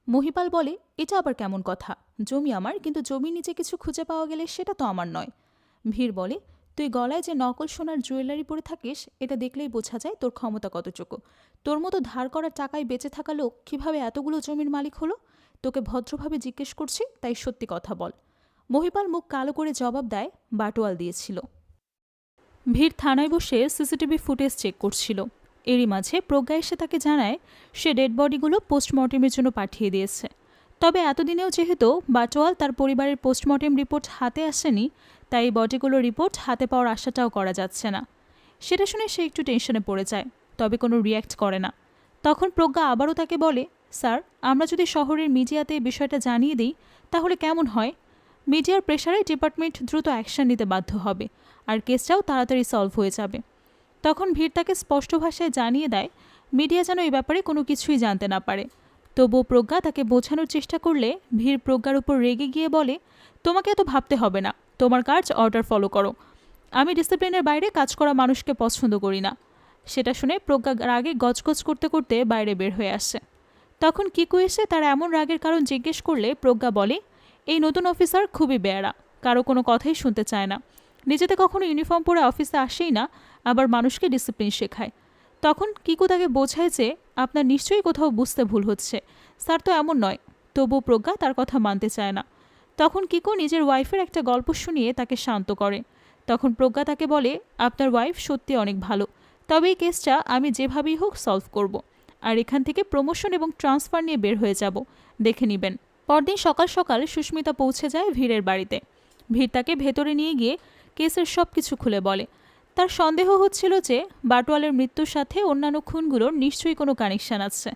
মহিপাল বলে, এটা আবার কেমন কথা? জমি আমার, কিন্তু জমির নিচে কিছু খুঁজে পাওয়া গেলে সেটা তো আমার নয়। ভিড় বলে, তুই গলায় যে নকল সোনার জুয়েলারি পরে থাকিস, এটা দেখলেই বোঝা যায় তোর ক্ষমতা কতটুকু। তোর মতো ধার করা টাকায় বেঁচে থাকা লোক কীভাবে এতগুলো জমির মালিক হলো? তোকে ভদ্রভাবে জিজ্ঞেস করছি, তাই সত্যি কথা বল। মহিপাল মুখ কালো করে জবাব দেয়, বাটোয়াল দিয়েছিল। ভিড় থানায় বসে সিসিটিভি ফুটেজ চেক করছিল। এরই মাঝে প্রজ্ঞা এসে তাকে জানায় সে ডেড বডিগুলো পোস্টমর্টেমের জন্য পাঠিয়ে দিয়েছে। তবে এতদিনেও যেহেতু বাটোয়াল তার পরিবারের পোস্টমর্টেম রিপোর্ট হাতে আসেনি, তাই এই বডিগুলোর রিপোর্ট হাতে পাওয়ার আশাটাও করা যাচ্ছে না। সেটা শুনে সে একটু টেনশনে পড়ে যায়, তবে কোনো রিয়্যাক্ট করে না। তখন প্রজ্ঞা আবারও তাকে বলে, স্যার, আমরা যদি শহরের মিডিয়াতে বিষয়টা জানিয়ে দিই তাহলে কেমন হয়? মিডিয়ার প্রেশারে ডিপার্টমেন্ট দ্রুত অ্যাকশন নিতে বাধ্য হবে, আর কেসটাও তাড়াতাড়ি সলভ হয়ে যাবে। তখন ভিড় তাকে স্পষ্ট ভাষায় জানিয়ে দেয় মিডিয়া যেন এই ব্যাপারে কোনো কিছুই জানতে না পারে। তবুও প্রজ্ঞা তাকে বোঝানোর চেষ্টা করলে ভিড় প্রজ্ঞার উপর রেগে গিয়ে বলে, তোমাকে এত ভাবতে হবে না, তোমার কাজ অর্ডার ফলো করো। আমি ডিসিপ্লিনের বাইরে কাজ করা মানুষকে পছন্দ করি না। সেটা শুনে প্রজ্ঞা রাগে গজগজ করতে করতে বাইরে বের হয়ে আসে। তখন কিকু এসে তার এমন রাগের কারণ জিজ্ঞেস করলে প্রজ্ঞা বলে, এই নতুন অফিসার খুবই বেয়ারা, কারো কোনো কথাই শুনতে চায় না। নিজেতে কখনো ইউনিফর্ম পরে অফিসে আসেই না, আবার মানুষকে ডিসিপ্লিন শেখায়। তখন কিকু তাকে বোঝায় যে আপনার নিশ্চয়ই কোথাও বুঝতে ভুল হচ্ছে, স্যার তো এমন নয়। তবুও প্রজ্ঞা তার কথা মানতে চায় না। তখন কিকু নিজের ওয়াইফের একটা গল্প শুনিয়ে তাকে শান্ত করে। তখন প্রজ্ঞা তাকে বলে, আপনার ওয়াইফ সত্যি অনেক ভালো, তবে এই কেসটা আমি যেভাবেই হোক সলভ করব, আর এখান থেকে প্রমোশন এবং ট্রান্সফার নিয়ে বের হয়ে যাব, দেখে নেবেন। পরদিন সকাল সকাল সুস্মিতা পৌঁছে যায় ভীরের বাড়িতে। ভীর তাকে ভেতরে নিয়ে গিয়ে কেসের সব কিছু খুলে বলে। তার সন্দেহ হচ্ছিল যে বাটওয়ালের মৃত্যুর সাথে অন্যান্য খুনগুলোর নিশ্চয়ই কোনো কানেকশন আছে।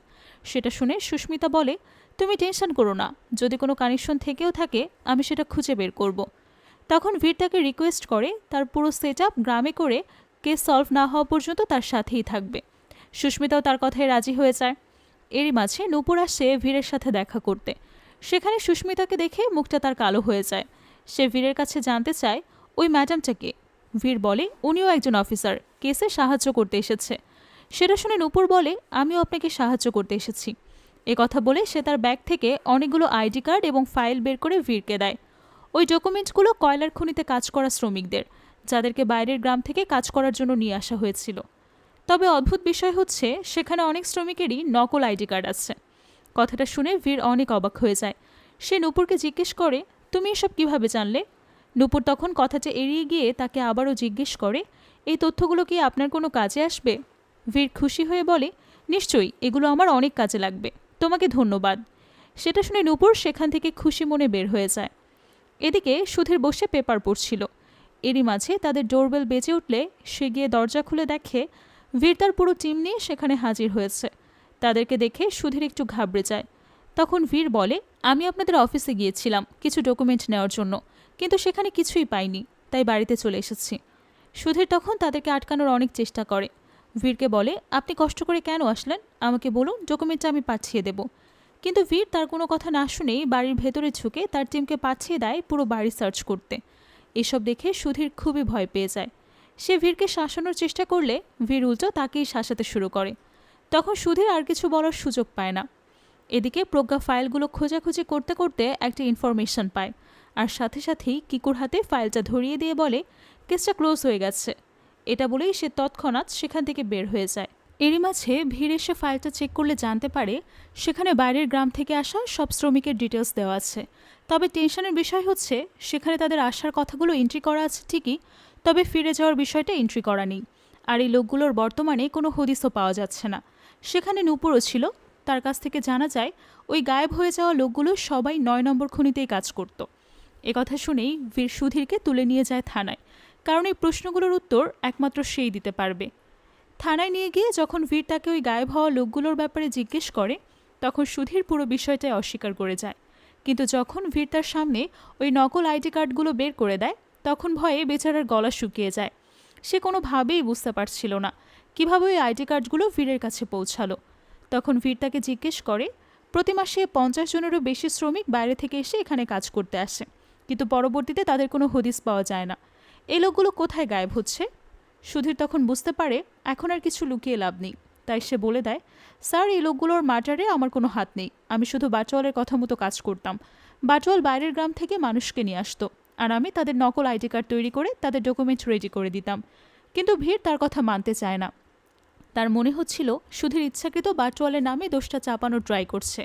সেটা শুনে সুস্মিতা বলে, তুমি টেনশন করো না, যদি কোনো কানেকশন থেকেও থাকে আমি সেটা খুঁজে বের করব। তখন ভীর তাকে রিকোয়েস্ট করে তার পুরো সেট আপ গ্রামে করে কেস সলভ না হওয়া পর্যন্ত তার সাথেই থাকবে। সুস্মিতাও তার কথায় রাজি হয়ে যায়। এরই মাঝে নূপুর আসে ভীরের সাথে দেখা করতে। সেখানে সুস্মিতাকে দেখে মুখটা তার কালো হয়ে যায়। সে ভীরের কাছে জানতে চায় ওই ম্যাডামটা কে। ভীর বলে উনিও একজন অফিসার, কেসে সাহায্য করতে এসেছে। সেটা শুনে নূপুর বলে, আমিও আপনাকে সাহায্য করতে এসেছি। এ কথা বলে সে তার ব্যাগ থেকে অনেকগুলো আইডি কার্ড এবং ফাইল বের করে ভীরকে দেয়। ওই ডকুমেন্টসগুলো কয়লার খনিতে কাজ করা শ্রমিকদের, যাদেরকে বাইরের গ্রাম থেকে কাজ করার জন্য নিয়ে আসা হয়েছিল। তবে অদ্ভুত বিষয় হচ্ছে সেখানে অনেক শ্রমিকেরই নকল আইডি কার্ড আছে। কথাটা শুনে ভীর অনেক অবাক হয়ে যায়। সে নূপুরকে জিজ্ঞেস করে, তুমি এসব কিভাবে জানলে? নূপুর তখন কথাটা এড়িয়ে গিয়ে তাকে আবারও জিজ্ঞেস করে, এই তথ্যগুলো কি আপনার কোনো কাজে আসবে? ভীর খুশি হয়ে বলে, নিশ্চয়ই, এগুলো আমার অনেক কাজে লাগবে, তোমাকে ধন্যবাদ। সেটা শুনে নূপুর সেখান থেকে খুশি মনে বের হয়ে যায়। এদিকে সুধীর বসে পেপার পড়ছিল। এরই মাঝে তাদের ডোরবেল বেজে উঠলে সে গিয়ে দরজা খুলে দেখে ভীর তার পুরো টিম নিয়ে সেখানে হাজির হয়েছে। তাদেরকে দেখে সুধীর একটু ঘাবড়ে যায়। তখন ভীর বলে, আমি আপনাদের অফিসে গিয়েছিলাম কিছু ডকুমেন্ট নেওয়ার জন্য, কিন্তু সেখানে কিছুই পাইনি, তাই বাড়িতে চলে এসেছি। সুধীর তখন তাদেরকে আটকানোর অনেক চেষ্টা করে। ভীরকে বলে, আপনি কষ্ট করে কেন আসলেন, আমাকে বলুন, ডকুমেন্টটা আমি পাঠিয়ে দেব। কিন্তু ভীর তার কোনো কথা না শুনেই বাড়ির ভেতরে ঝুঁকে তার টিমকে পাঠিয়ে দেয় পুরো বাড়ি সার্চ করতে। এসব দেখে সুধীর খুবই ভয় পেয়ে যায়। সে ভীরকে শাসানোর চেষ্টা করলে ভীর উল্টো তাকেই শাসাতে শুরু করে। তখন সুধীর আর কিছু বলার সুযোগ পায় না। এদিকে প্রজ্ঞা ফাইলগুলো খোঁজাখুঁজি করতে করতে একটা ইনফরমেশন পায়, আর সাথে সাথেই কিকুর হাতে ফাইলটা ধরিয়ে দিয়ে বলে, কেসটা ক্লোজ হয়ে গেছে। এটা বলেই সে তৎক্ষণাৎ সেখান থেকে বের হয়ে যায়। এরই মাঝে ভীর এসে ফাইলটা চেক করলে জানতে পারে সেখানে বাইরের গ্রাম থেকে আসা সব শ্রমিকের ডিটেলস দেওয়া আছে। তবে টেনশনের বিষয় হচ্ছে সেখানে তাদের আসার কথাগুলো এন্ট্রি করা আছে ঠিকই, তবে ফিরে যাওয়ার বিষয়টা এন্ট্রি করা নেই। আর এই লোকগুলোর বর্তমানে কোনো হদিসও পাওয়া যাচ্ছে না। সেখানে নূপুরও ছিল। তার কাছ থেকে জানা যায় ওই গায়েব হয়ে যাওয়া লোকগুলো সবাই ৯ নম্বর খনিতেই কাজ করত। একথা শুনেই ভীর সুধীরকে তুলে নিয়ে যায় থানায়, কারণ এই প্রশ্নগুলোর উত্তর একমাত্র সেই দিতে পারবে। থানায় নিয়ে গিয়ে যখন ভীর তাকে ওই গায়েব হওয়া লোকগুলোর ব্যাপারে জিজ্ঞেস করে, তখন সুধীর পুরো বিষয়টাই অস্বীকার করে যায়। কিন্তু যখন ভীর তার সামনে ওই নকল আইডি কার্ডগুলো বের করে দেয়, তখন ভয়ে বেচারার গলা শুকিয়ে যায়। সে কোনোভাবেই বুঝতে পারছিল না কিভাবে ওই আইডি কার্ডগুলো ভীরের কাছে পৌঁছালো। তখন ভীর তাকে জিজ্ঞেস করে, প্রতি মাসে 50 জনেরও বেশি শ্রমিক বাইরে থেকে এসে এখানে কাজ করতে আসে, কিন্তু পরবর্তীতে তাদের কোনো হদিস পাওয়া যায় না। এই লোকগুলো কোথায় গায়েব হচ্ছে? সুধীর তখন বুঝতে পারে এখন আর কিছু লুকিয়ে লাভ নেই, তাই সে বলে দেয়, স্যার, এই লোকগুলোর মার্ডারে আমার কোনো হাত নেই। আমি শুধু বাটওয়ালের কথা মতো কাজ করতাম। বাটওয়াল বাইরের গ্রাম থেকে মানুষকে নিয়ে আসতো, আর আমি তাদের নকল আইডি কার্ড তৈরি করে তাদের ডকুমেন্ট রেডি করে দিতাম। কিন্তু ভীর তার কথা মানতে চায় না। তার মনে হচ্ছিল সুধীর ইচ্ছাকৃত বাটওয়ালের নামে দোষটা চাপানোর ট্রাই করছে,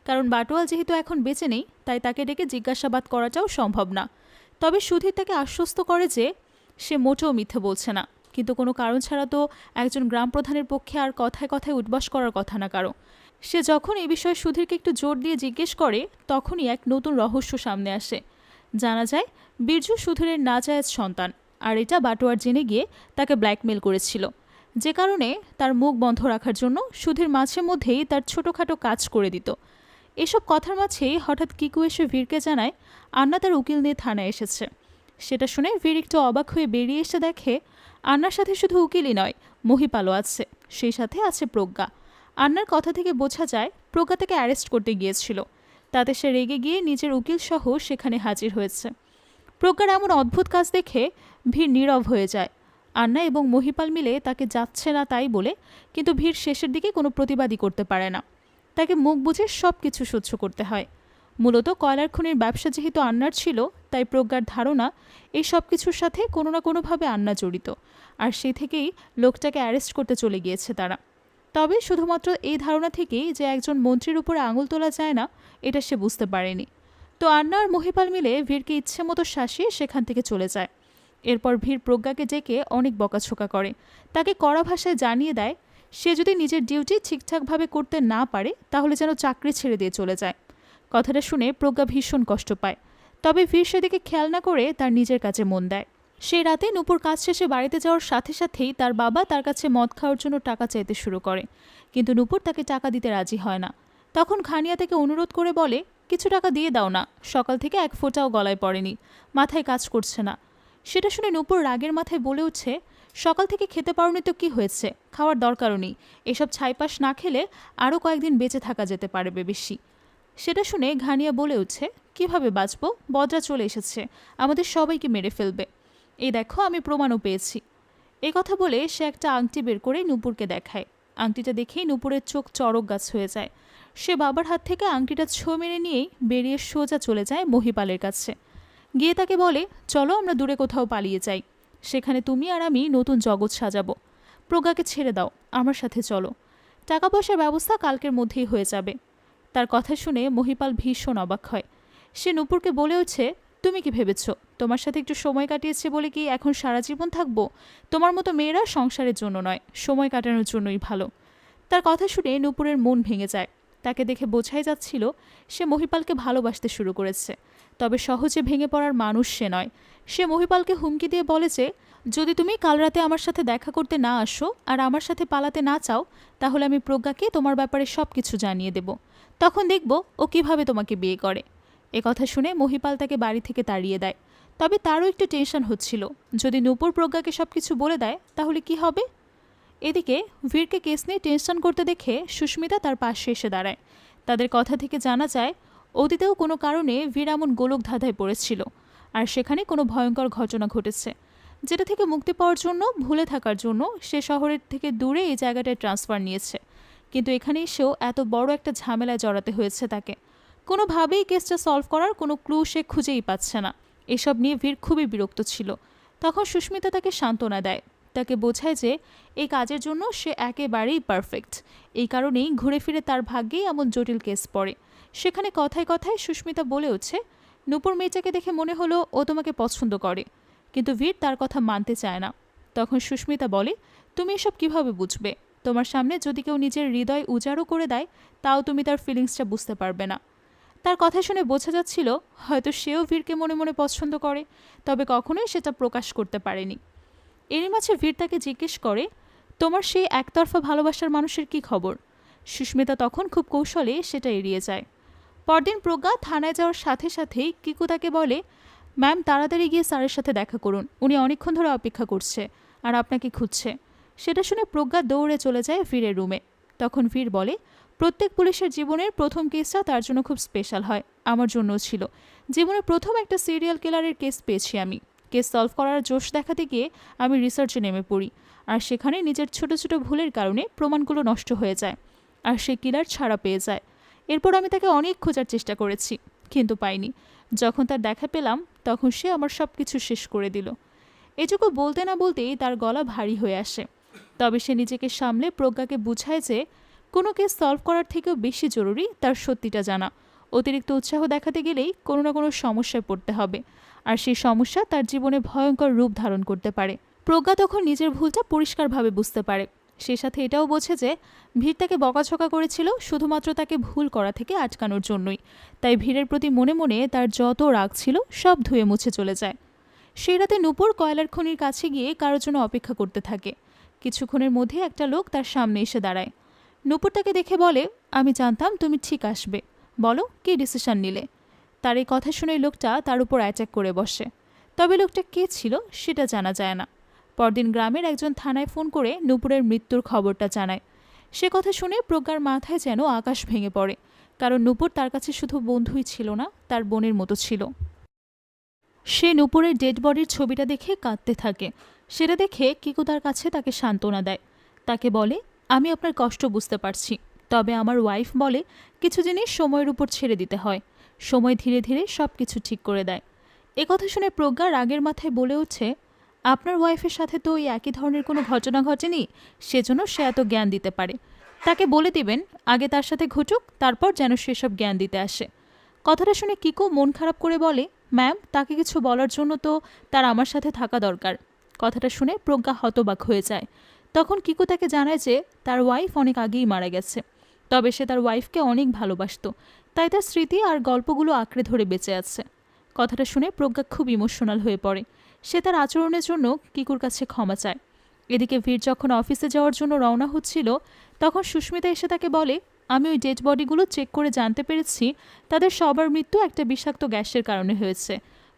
কারণ বাটওয়াল যেহেতু এখন বেঁচে নেই, তাই তাকে ডেকে জিজ্ঞাসাবাদ করাটাও সম্ভব না। তবে সুধীর তাকে আশ্বস্ত করে যে সে মোটেও মিথ্যে বলছে না, কিন্তু কোনো কারণ ছাড়া তো একজন গ্রাম প্রধানের পক্ষে আর কথায় কথায় উঠবাস করার কথা না কারো। সে যখন এই বিষয়ে সুধীরকে একটু জোর দিয়ে জিজ্ঞেস করে, তখনই এক নতুন রহস্য সামনে আসে। জানা যায় বীরজু সুধীরের নাজায়েজ সন্তান, আর এটা বাটোয়ার জেনে গিয়ে তাকে ব্ল্যাকমেল করেছিল, যে কারণে তার মুখ বন্ধ রাখার জন্য সুধীর মাঝে মধ্যেই তার ছোটোখাটো কাজ করে দিত। এসব কথার মাঝেই হঠাৎ কিকু এসে ভীরকে জানায় আন্না তার উকিল নিয়ে থানায় এসেছে। সেটা শুনে ভীর একটু অবাক হয়ে বেরিয়ে এসে দেখে আন্নার সাথে শুধু উকিলই নয়, মহিপালও আছে, সেই সাথে আছে প্রজ্ঞা। আন্নার কথা থেকে বোঝা যায় প্রজ্ঞা তাকে অ্যারেস্ট করতে গিয়েছিল, তাতে সে রেগে গিয়ে নিজের উকিল সহ সেখানে হাজির হয়েছে। প্রজ্ঞার এমন অদ্ভুত কাজ দেখে ভীর নীরব হয়ে যায়। আন্না এবং মহিপাল মিলে তাকে যাচ্ছে না তাই বলে, কিন্তু ভীর শেষের দিকে কোনো প্রতিবাদই করতে পারে না। তাকে মুখ বুঝে সব কিছু সহ্য করতে হয়। মূলত কয়লার খনির ব্যবসা যেহেতু আন্নার ছিল, তাই প্রজ্ঞার ধারণা এই সব কিছুর সাথে কোনো না কোনোভাবে আন্না জড়িত, আর সেই থেকেই লোকটাকে অ্যারেস্ট করতে চলে গিয়েছে তারা। তবে শুধুমাত্র এই ধারণা থেকেই যে একজন মন্ত্রীর উপরে আঙুল তোলা যায় না, এটা সে বুঝতে পারেনি। তো আন্না আর মহিপাল মিলে ভীরকে ইচ্ছে মতো শাসিয়ে সেখান থেকে চলে যায়। এরপর ভীর প্রজ্ঞাকে ডেকে অনেক বকাঝোকা করে, তাকে কড়া ভাষায় জানিয়ে দেয় সে যদি নিজের ডিউটি ঠিকঠাকভাবে করতে না পারে তাহলে যেন চাকরি ছেড়ে দিয়ে চলে যায়। কথাটা শুনে প্রজ্ঞা ভীষণ কষ্ট পায়, তবে ভীর সেদিকে খেয়াল না করে তার নিজের কাজে মন দেয়। সেই রাতে নূপুর কাজ শেষে বাড়িতে যাওয়ার সাথে সাথেই তার বাবা তার কাছে মদ খাওয়ার জন্য টাকা চাইতে শুরু করে, কিন্তু নূপুর তাকে টাকা দিতে রাজি হয় না। তখন খানিয়া তাকে অনুরোধ করে বলে, কিছু টাকা দিয়ে দাও না, সকাল থেকে এক ফোঁটাও গলায় পড়েনি, মাথায় কাজ করছে না। সেটা শুনে নূপুর রাগের মাথায় বলে উঠছে, সকাল থেকে খেতে পারোনি তো কি হয়েছে, খাওয়ার দরকারও নেই, এসব ছাইপাশ না খেলে আরও কয়েকদিন বেঁচে থাকা যেতে পারবে বেশি। সেটা শুনে ঘানিয়া বলে উঠছে, কিভাবে বাঁচবো, বদরা চলে এসেছে, আমাদের সবাইকে মেরে ফেলবে, এই দেখো আমি প্রমাণও পেয়েছি। এই কথা বলে সে একটা আংটি বের করে নূপুরকে দেখায়। আংটিটা দেখেই নূপুরের চোখ চড়ক গাছ হয়ে যায়। সে বাবার হাত থেকে আংটিটা ছো মেরে নিয়েই বেরিয়ে সোজা চলে যায় মহিপালের কাছে, গিয়ে তাকে বলে, চলো আমরা দূরে কোথাও পালিয়ে যাই, সেখানে তুমি আর আমি নতুন জগৎ সাজাবো। প্রজ্ঞাকে ছেড়ে দাও, আমার সাথে চলো, টাকা পয়সার ব্যবস্থা কালকের মধ্যেই হয়ে যাবে। তার কথা শুনে মহিপাল ভীষণ অবাক হয়। সে নূপুরকে বলে উঠছে, তুমি কি ভেবেছ তোমার সাথে একটু সময় কাটিয়েছে বলে কি এখন সারা জীবন থাকবো? তোমার মতো মেয়েরা সংসারের জন্য নয়, সময় কাটানোর জন্যই ভালো। তার কথা শুনে নূপুরের মন ভেঙে যায়। তাকে দেখে বোঝাই যাচ্ছিল সে মহিপালকে ভালোবাসতে শুরু করেছে, তবে সহজে ভেঙে পড়ার মানুষ সে নয়। সে মহিপালকে হুমকি দিয়ে বলে যে, যদি তুমি কাল রাতে আমার সাথে দেখা করতে না আসো আর আমার সাথে পালাতে না চাও, তাহলে আমি প্রজ্ঞাকে তোমার ব্যাপারে সব কিছু জানিয়ে দেব, তখন দেখব ও কিভাবে তোমাকে বিয়ে করে। কথা শুনে মহিপাল তাকে বাড়ি থেকে তাড়িয়ে দেয়। তবে তারও একটু টেনশন হচ্ছিল, যদি নূপুর প্রজ্ঞাকে সব কিছু বলে দেয় তাহলে কি হবে। এদিকে ভীরকে কেস নিয়ে টেনশন করতে দেখে সুস্মিতা তার পাশে এসে দাঁড়ায়। তাদের কথা থেকে জানা যায় অতীতেও কোনো কারণে ভীর এমন গোলক ধাঁধায় পড়েছিল, আর সেখানে কোনো ভয়ঙ্কর ঘটনা ঘটেছে, যেটা থেকে মুক্তি পাওয়ার জন্য, ভুলে থাকার জন্য সে শহরের থেকে দূরে এই জায়গাটায় ট্রান্সফার নিয়েছে। কিন্তু এখানে এসেও এত বড় একটা ঝামেলায় জড়াতে হয়েছে তাকে। কোনোভাবেই কেসটা সলভ করার কোনো ক্লু সে খুঁজেই পাচ্ছে না। এসব নিয়ে ভীর খুবই বিরক্ত ছিল। তখন সুস্মিতা তাকে সান্ত্বনা দেয়, তাকে বোঝায় যে এই কাজের জন্য সে একেবারেই পারফেক্ট, এই কারণেই ঘুরে ফিরে তার ভাগ্যেই এমন জটিল কেস পড়ে। সেখানে কথায় কথায় সুস্মিতা বলে উঠছে, নূপুর মেয়েটাকে দেখে মনে হলো ও তোমাকে পছন্দ করে, কিন্তু ভীর তার কথা মানতে চায় না। তখন সুস্মিতা বলে, তুমি এসব কিভাবে বুঝবে, তোমার সামনে যদি কেউ নিজের হৃদয় উজাড়ও করে দেয় তাও তুমি তার ফিলিংসটা বুঝতে পারবে না। তার কথা শুনে বোঝা যাচ্ছিল হয়তো সেও ভীরকে মনে মনে পছন্দ করে, তবে কখনোই সেটা প্রকাশ করতে পারেনি। এরই মাঝে ভীর তাকে জিজ্ঞেস করে, তোমার সেই একতরফা ভালোবাসার মানুষের কি খবর? সুস্মিতা তখন খুব কৌশলে সেটা এড়িয়ে যায়। পরদিন প্রজ্ঞা থানায় যাওয়ার সাথে সাথেই কিকু তাকে বলে, ম্যাম তাড়াতাড়ি গিয়ে স্যারের সাথে দেখা করুন, উনি অনেকক্ষণ ধরে অপেক্ষা করছে আর আপনাকে খুঁজছে। সেটা শুনে প্রজ্ঞা দৌড়ে চলে যায় ভীরের রুমে। তখন ভীর বলে, প্রত্যেক পুলিশের জীবনের প্রথম কেসটা তার জন্য খুব স্পেশাল হয়, আমার জন্যও ছিল। জীবনের প্রথম একটা সিরিয়াল কিলারের কেস পেয়েছি আমি। কেস সলভ করার জোশ দেখাতে গিয়ে আমি রিসার্চে নেমে পড়ি, আর সেখানে নিজের ছোট ছোট ভুলের কারণে প্রমাণগুলো নষ্ট হয়ে যায়, আর সে কিলার ছাড়া পেয়ে যায়। এরপর আমি তাকে অনেক খোঁজার চেষ্টা করেছি, কিন্তু পাইনি। যখন তার দেখা পেলাম তখন সে আমার সব কিছু শেষ করে দিল। এটুকু বলতে না বলতেই তার গলা ভারী হয়ে আসে। তবে সে নিজেকে সামলে প্রজ্ঞাকে বুঝায় যে কোনো কেস সলভ করার থেকেও বেশি জরুরি তার সত্যিটা জানা। অতিরিক্ত উৎসাহ দেখাতে গেলেই কোনো না কোনো সমস্যায় পড়তে হবে, আর সেই সমস্যা তার জীবনে ভয়ঙ্কর রূপ ধারণ করতে পারে। প্রজ্ঞা তখন নিজের ভুলটা পরিষ্কারভাবে বুঝতে পারে। সে সাথে এটাও বোঝে যে ভীর তাকে বকাঝকা করেছিল শুধুমাত্র তাকে ভুল করা থেকে আটকানোর জন্যই। তাই ভীরের প্রতি মনে মনে তার যত রাগ ছিল সব ধুয়ে মুছে চলে যায়। সেই রাতে নূপুর কয়লার খনির কাছে গিয়ে কারোর জন্য অপেক্ষা করতে থাকে। কিছুক্ষণের মধ্যে একটা লোক তার সামনে এসে দাঁড়ায়। নূপুর তাকে দেখে বলে, আমি জানতাম তুমি ঠিক আসবে, বলো কী ডিসিশন নিলে। তার এই কথা শুনে লোকটা তার উপর অ্যাটাক করে বসে। তবে লোকটা কে ছিল সেটা জানা যায় না। পরদিন গ্রামের একজন থানায় ফোন করে নূপুরের মৃত্যুর খবরটা জানায়। সে কথা শুনে প্রজ্ঞার মাথায় যেন আকাশ ভেঙে পড়ে, কারণ নূপুর তার কাছে শুধু বন্ধুই ছিল না, তার বোনের মতো ছিল। সে নূপুরের ডেড বডির ছবিটা দেখে কাঁদতে থাকে। সেটা দেখে কিকু তার কাছে তাকে সান্ত্বনা দেয়। তাকে বলে, আমি আপনার কষ্ট বুঝতে পারছি, তবে আমার ওয়াইফ বলে কিছু জিনিস সময়ের উপর ছেড়ে দিতে হয়, সময় ধীরে ধীরে সব কিছু ঠিক করে দেয়। কথা শুনে প্রজ্ঞা রাগের মাথায় বলে উঠছে, আপনার ওয়াইফের সাথে তো ওই একই ধরনের কোনো ঘটনা ঘটেনি, সেজন্য সে এত জ্ঞান দিতে পারে। তাকে বলে দিবেন আগে তার সাথে ঘটুক, তারপর যেন সেসব জ্ঞান দিতে আসে। কথাটা শুনে কিকু মন খারাপ করে বলে, ম্যাম, তাকে কিছু বলার জন্য তো তার আমার সাথে থাকা দরকার। কথাটা শুনে প্রজ্ঞা হতবাক হয়ে যায়। তখন কিকু তাকে জানায় যে তার ওয়াইফ অনেক আগেই মারা গেছে, তবে সে তার ওয়াইফকে অনেক ভালোবাসত, তাই তার স্মৃতি আর গল্পগুলো আঁকড়ে ধরে বেঁচে আছে। কথাটা শুনে প্রজ্ঞা খুব ইমোশনাল হয়ে পড়ে। সে তার আচরণের জন্য কিকুর কাছে ক্ষমা চায়। এদিকে ভীর যখন অফিসে যাওয়ার জন্য রওনা হচ্ছিল, তখন সুস্মিতা এসে তাকে বলে, আমি ওই ডেড বডিগুলো চেক করে জানতে পেরেছি তাদের সবার মৃত্যু একটা বিষাক্ত গ্যাসের কারণে হয়েছে।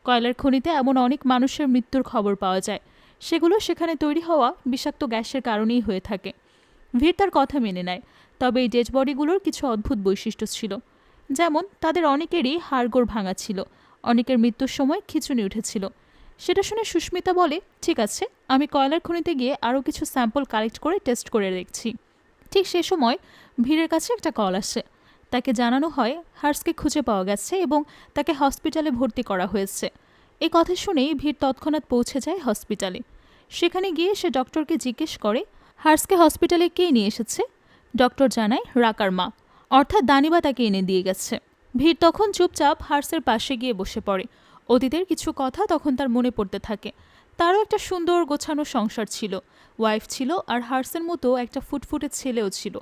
কয়লার খনিতে এমন অনেক মানুষের মৃত্যুর খবর পাওয়া যায়, সেগুলো সেখানে তৈরি হওয়া বিষাক্ত গ্যাসের কারণেই হয়ে থাকে। ভীর তার কথা মেনে নেয়, তবে এই ডেড বডিগুলোর কিছু অদ্ভুত বৈশিষ্ট্য ছিল। যেমন তাদের অনেকেরই হাড়গোড় ভাঙা ছিল, অনেকের মৃত্যুর সময় খিঁচুনি উঠেছিল। সেটা শুনে সুস্মিতা বলে, ঠিক আছে, আমি কয়লার খনিতে গিয়ে আরও কিছু স্যাম্পল কালেক্ট করে টেস্ট করে দেখছি। ঠিক সে সময় ভীরের কাছে একটা কল আসে। তাকে জানানো হয় হার্সকে খুঁজে পাওয়া গেছে এবং তাকে হসপিটালে ভর্তি করা হয়েছে। এই কথা শুনেই ভীর তৎক্ষণাৎ পৌঁছে যায় হসপিটালে। সেখানে গিয়ে সে ডক্টরকে জিজ্ঞেস করে হার্সকে হসপিটালে কে নিয়ে এসেছে। ডক্টর জানায় রাকার মা, অর্থাৎ দানিবা তাকে এনে দিয়ে গেছে। ভীর তখন চুপচাপ হার্সের পাশে গিয়ে বসে পড়ে। অতীতের কিছু কথা তখন তার মনে পড়তে থাকে। তারও একটা সুন্দর গোছানো সংসার ছিল, ওয়াইফ ছিল, আর হার্সের মতো একটা ফুটফুটে ছেলেও ছিল।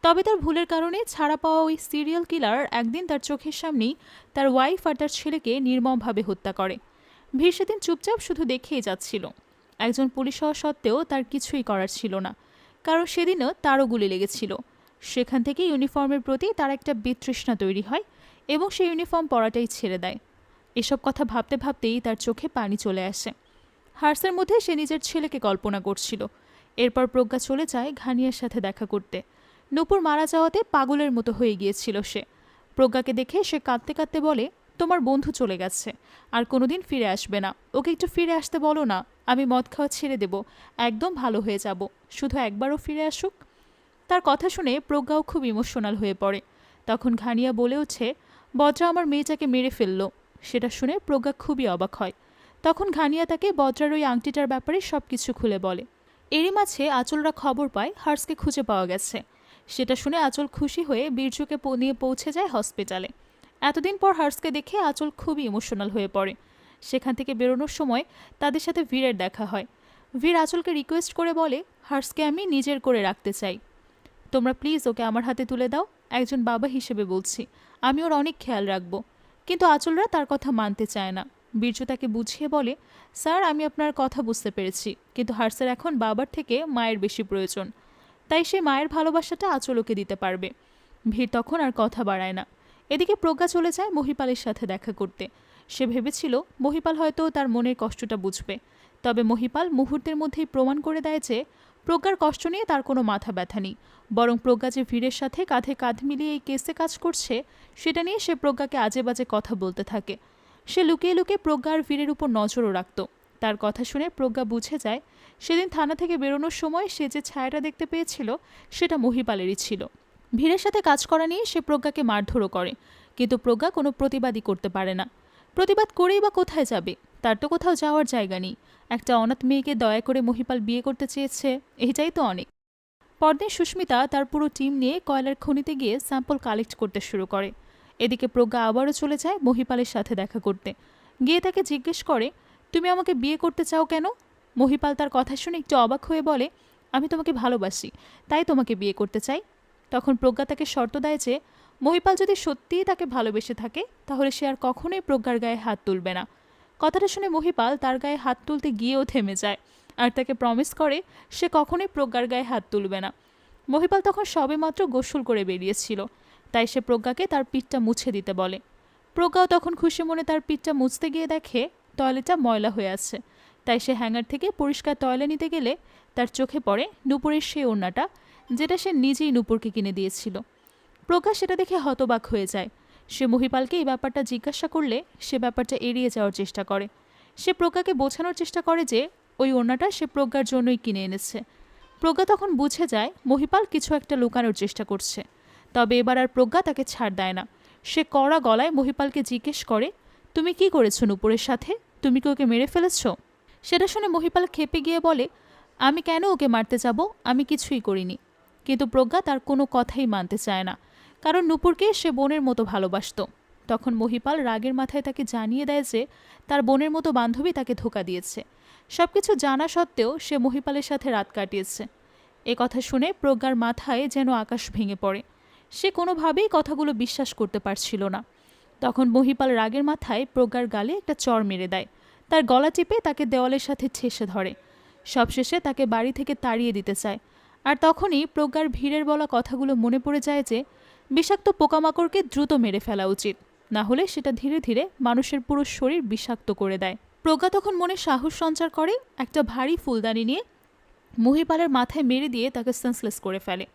তবে তার ভুলের কারণে ছাড়া পাওয়া ওই সিরিয়াল কিলার একদিন তার চোখের সামনেই তার ওয়াইফ আর তার ছেলেকে নির্মমভাবে হত্যা করে। ভীর সেদিন চুপচাপ শুধু দেখেই যাচ্ছিল। একজন পুলিশ হওয়া সত্ত্বেও তার কিছুই করার ছিল না, কারণ সেদিনও তারও গুলি লেগেছিল। সেখান থেকে ইউনিফর্মের প্রতি তার একটা বিতৃষ্ণা তৈরি হয় এবং সে ইউনিফর্ম পরাটাই ছেড়ে দেয়। এসব কথা ভাবতে ভাবতেই তার চোখে পানি চলে আসে। হার্সের মধ্যে সে নিজের ছেলেকে কল্পনা করছিল। এরপর প্রজ্ঞা চলে যায় ঘানিয়ার সাথে দেখা করতে। নূপুর মারা যাওয়াতে পাগলের মতো হয়ে গিয়েছিল সে। প্রজ্ঞাকে দেখে সে কাঁদতে কাঁদতে বলে, তোমার বন্ধু চলে গেছে, আর কোনোদিন ফিরে আসবে না। ওকে একটু ফিরে আসতে বলো না, আমি মদ খাওয়া ছেড়ে দেব, একদম ভালো হয়ে যাব, শুধু একবারও ফিরে আসুক। তার কথা শুনে প্রজ্ঞাও খুব ইমোশনাল হয়ে পড়ে। তখন ঘানিয়া বলে ওঠে, বজ্রা আমার মেয়েটাকে মেরে ফেলল। সেটা শুনে প্রজ্ঞা খুবই অবাক হয়। তখন ঘানিয়া তাকে বজ্রার ওই আংটিটার ব্যাপারে সব কিছু খুলে বলে। এরই মাঝে আঁচলরা খবর পায় হার্সকে খুঁজে পাওয়া গেছে। সেটা শুনে আঁচল খুশি হয়ে বীরজুকে নিয়ে পৌঁছে যায় হসপিটালে। এতদিন পর হার্সকে দেখে আঁচল খুবই ইমোশনাল হয়ে পড়ে। সেখান থেকে বেরোনোর সময় তাদের সাথে ভীরের দেখা হয়। ভীর আঁচলকে রিকোয়েস্ট করে বলে, হার্সকে আমি নিজের করে রাখতে চাই, তোমরা প্লিজ ওকে আমার হাতে তুলে দাও, একজন বাবা হিসেবে বলছি, আমি ওর অনেক খেয়াল রাখবো। কিন্তু আঁচলরা তার কথা মানতে চায় না। বীরজু তাকে বুঝিয়ে বলে, স্যার, আমি আপনার কথা বুঝতে পেরেছি, কিন্তু হার্সের এখন বাবার থেকে মায়ের বেশি প্রয়োজন, তাই সে মায়ের ভালোবাসাটা আঁচলকে দিতে পারবে। ভীর তখন আর কথা বাড়ায় না। এদিকে প্রজ্ঞা চলে যায় মহিপালের সাথে দেখা করতে। সে ভেবেছিল মহিপাল হয়তো তার মনের কষ্টটা বুঝবে, তবে মহিপাল মুহূর্তের মধ্যেই প্রমাণ করে দেয় যে প্রজ্ঞার কষ্ট নিয়ে তার কোনো মাথা ব্যথা নেই, বরং প্রজ্ঞা যে ভীরের সাথে কাঁধে কাঁধ মিলিয়ে এই কেসে কাজ করছে সেটা নিয়ে সে প্রজ্ঞাকে আজে বাজে কথা বলতে থাকে। সে লুকিয়ে লুকিয়ে প্রজ্ঞা আর ভীরের উপর নজরও রাখত। তার কথা শুনে প্রজ্ঞা বুঝে যায় সেদিন থানা থেকে বেরোনোর সময় সে যে ছায়াটা দেখতে পেয়েছিল সেটা মহিপালেরই ছিল। ভীরের সাথে কাজ করা নিয়ে সে প্রজ্ঞাকে মারধরও করে, কিন্তু প্রজ্ঞা কোনো প্রতিবাদই করতে পারে না। প্রতিবাদ করেই বা কোথায় যাবে, তার তো কোথাও যাওয়ার জায়গা নেই। একটা অনাথ মেয়েকে দয়া করে মহিপাল বিয়ে করতে চেয়েছে, এটাই তো অনেক। পরদিন সুস্মিতা তার পুরো টিম নিয়ে কয়লার খনিতে গিয়ে স্যাম্পল কালেক্ট করতে শুরু করে। এদিকে প্রজ্ঞা আবারও চলে যায় মহিপালের সাথে দেখা করতে। গিয়ে তাকে জিজ্ঞেস করে, তুমি আমাকে বিয়ে করতে চাও কেন? মহিপাল তার কথা শুনে একটু অবাক হয়ে বলে, আমি তোমাকে ভালোবাসি, তাই তোমাকে বিয়ে করতে চাই। তখন প্রজ্ঞা তাকে শর্ত দেয় যে মহিপাল যদি সত্যিই তাকে ভালোবেসে থাকে তাহলে সে আর কখনোই প্রজ্ঞার গায়ে হাত তুলবে না। কথাটা শুনে মহিপাল তার গায়ে হাত তুলতে গিয়েও থেমে যায় আর তাকে প্রমিস করে সে কখনোই প্রজ্ঞার গায়ে হাত তুলবে না। মহিপাল তখন সবেমাত্র গোসল করে বেরিয়েছিল, তাই সে প্রজ্ঞাকে তার পিঠটা মুছে দিতে বলে। প্রজ্ঞাও তখন খুশি মনে তার পিঠটা মুছতে গিয়ে দেখে টয়লেটটা ময়লা হয়ে আছে, তাই সে হ্যাঙ্গার থেকে পরিষ্কার টয়লেট নিতে গেলে তার চোখে পড়ে নূপুরের সেই ওড়নাটা, যেটা সে নিজেই নূপুরকে কিনে দিয়েছিল। প্রজ্ঞা সেটা দেখে হতবাক হয়ে যায়। সে মহিপালকে এই ব্যাপারটা জিজ্ঞাসা করলে সে ব্যাপারটা এড়িয়ে যাওয়ার চেষ্টা করে। সে প্রজ্ঞাকে বোঝানোর চেষ্টা করে যে ওই ওড়নাটা সে প্রজ্ঞার জন্যই কিনে এনেছে। প্রজ্ঞা তখন বুঝে যায় মহিপাল কিছু একটা লুকানোর চেষ্টা করছে, তবে এবার আর প্রজ্ঞা তাকে ছাড় দেয় না। সে কড়া গলায় মহিপালকে জিজ্ঞেস করে, তুমি কি করেছো নূপুরের সাথে? তুমি কি ওকে মেরে ফেলেছ? সেটা শুনে মহিপাল ক্ষেপে গিয়ে বলে, আমি কেন ওকে মারতে যাব, আমি কিছুই করিনি। কিন্তু প্রজ্ঞা তার কোনো কথাই মানতে চায় না, কারণ নূপুরকে সে বোনের মতো ভালোবাসত। তখন মহিপাল রাগের মাথায় তাকে জানিয়ে দেয় যে তার বোনের মতো বান্ধবী তাকে ধোঁকা দিয়েছে। সবকিছু জানা সত্ত্বেও সে মহিপালের সাথে রাত কাটিয়েছে। এ কথা শুনে প্রজ্ঞার মাথায় যেন আকাশ ভেঙে পড়ে। সে কোনোভাবেই কথাগুলো বিশ্বাস করতে পারছিল না। তখন মহিপাল রাগের মাথায় প্রজ্ঞার গালে একটা চড় মেরে দেয়, তার গলা টিপে তাকে দেওয়ালের সাথে ঠেসে ধরে। সবশেষে তাকে বাড়ি থেকে তাড়িয়ে দিতে চায়। আর তখনই প্রজ্ঞার ভিড়ের বলা কথাগুলো মনে পড়ে যায় যে বিষাক্ত পোকামাকড়কে দ্রুত মেরে ফেলা উচিত, না হলে সেটা ধীরে ধীরে মানুষের পুরো শরীর বিষাক্ত করে দেয়। প্রজ্ঞা তখন মনে সাহস সঞ্চার করে একটা ভারী ফুলদানি নিয়ে মহিপালের মাথায় মেরে দিয়ে তাকে সেন্সলেস করে ফেলে।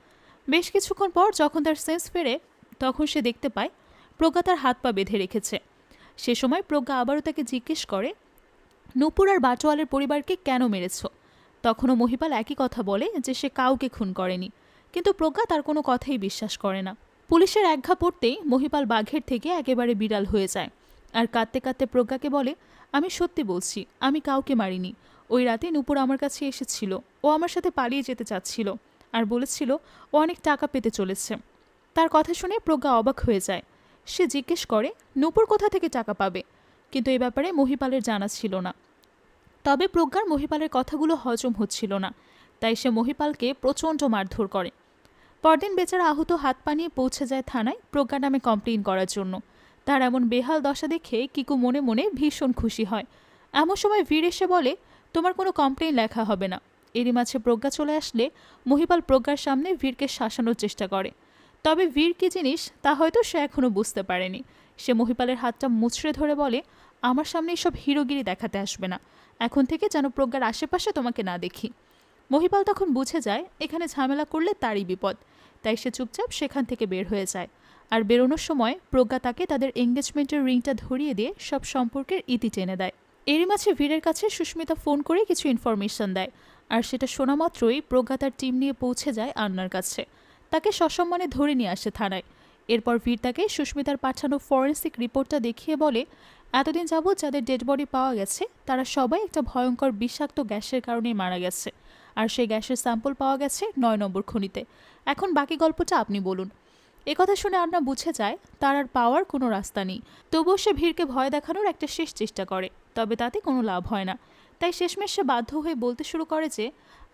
বেশ কিছুক্ষণ পর যখন তার সেন্স ফেরে, তখন সে দেখতে পায় প্রজ্ঞা তার হাত পা বেঁধে রেখেছে। সে সময় প্রজ্ঞা আবারও তাকে জিজ্ঞেস করে, নূপুর আর বাটোয়ালের পরিবারকে কেন মেরেছ? তখনও মহিপাল একই কথা বলে যে সে কাউকে খুন করেনি, কিন্তু প্রজ্ঞা তার কোনো কথাই বিশ্বাস করে না। পুলিশের একঘা পড়তেই মহিপাল বাঘের থেকে একেবারে বিড়াল হয়ে যায় আর কাঁদতে কাঁদতে প্রজ্ঞাকে বলে, আমি সত্যি বলছি, আমি কাউকে মারিনি। ওই রাতে নূপুর আমার কাছে এসেছিল, ও আমার সাথে পালিয়ে যেতে চাচ্ছিল আর বলেছিল ও অনেক টাকা পেতে চলেছে। তার কথা শুনে প্রজ্ঞা অবাক হয়ে যায়। সে জিজ্ঞেস করে নূপুর কোথা থেকে টাকা পাবে, কিন্তু এই ব্যাপারে মহিপালের জানা ছিল না। তবে প্রজ্ঞার মহিপালের কথাগুলো হজম হচ্ছিল না, তাই সে মহিপালকে প্রচণ্ড মারধর করে। পরদিন বেচারা আহত হাত পা নিয়ে পৌঁছে যায় থানায় প্রজ্ঞা নামে কমপ্লেইন করার জন্য। তার এমন বেহাল দশা দেখে কিকু মনে মনে ভীষণ খুশি হয়। এমন সময় বীর এসে বলে, তোমার কোনো কমপ্লেইন লেখা হবে না। এরই মাঝে প্রজ্ঞা চলে আসলে মহিপাল প্রজ্ঞার সামনে বীরকে শাসানোর চেষ্টা করে। তবে বীর কী জিনিস তা হয়তো সে এখনও বুঝতে পারেনি। সে মহিপালের হাতটা মুচড়ে ধরে বলে, আমার সামনে এসব হিরোগিরি দেখাতে আসবে না, এখন থেকে যেন প্রজ্ঞার আশেপাশে তোমাকে না দেখি। মহিপাল তখন বুঝে যায় এখানে ঝামেলা করলে তারই বিপদ, তাই সে চুপচাপ সেখান থেকে বের হয়ে যায়। আর বেরোনোর সময় প্রজ্ঞা তাকে তাদের এঙ্গেজমেন্টের রিংটা ধরিয়ে দিয়ে সব সম্পর্কের ইতি টেনে দেয়। এরই মাঝে বীরের কাছে সুস্মিতা ফোন করে কিছু ইনফরমেশন দেয়, আর সেটা শোনা মাত্রই প্রজ্ঞা তার টিম নিয়ে পৌঁছে যায় আন্নার কাছে। তাকে সসম্মানে ধরে নিয়ে আসে থানায়। এরপর বীর তাকে সুস্মিতার পাঠানো ফরেন্সিক রিপোর্টটা দেখিয়ে বলে, এতদিন যাবৎ যাদের ডেড বডি পাওয়া গেছে তারা সবাই একটা ভয়ঙ্কর বিষাক্ত গ্যাসের কারণেই মারা গেছে, আর সেই গ্যাসের স্যাম্পল পাওয়া গেছে ৯ নম্বর খনিতে। এখন বাকি গল্পটা আপনি বলুন। একথা শুনে আন্না বুঝে যায় তার আর পাওয়ার কোনো রাস্তা নেই। তবুও সে ভীরকে ভয় দেখানোর একটা শেষ চেষ্টা করে, তবে তাতে কোনো লাভ হয় না। তাই শেষমেশ সে বাধ্য হয়ে বলতে শুরু করে যে,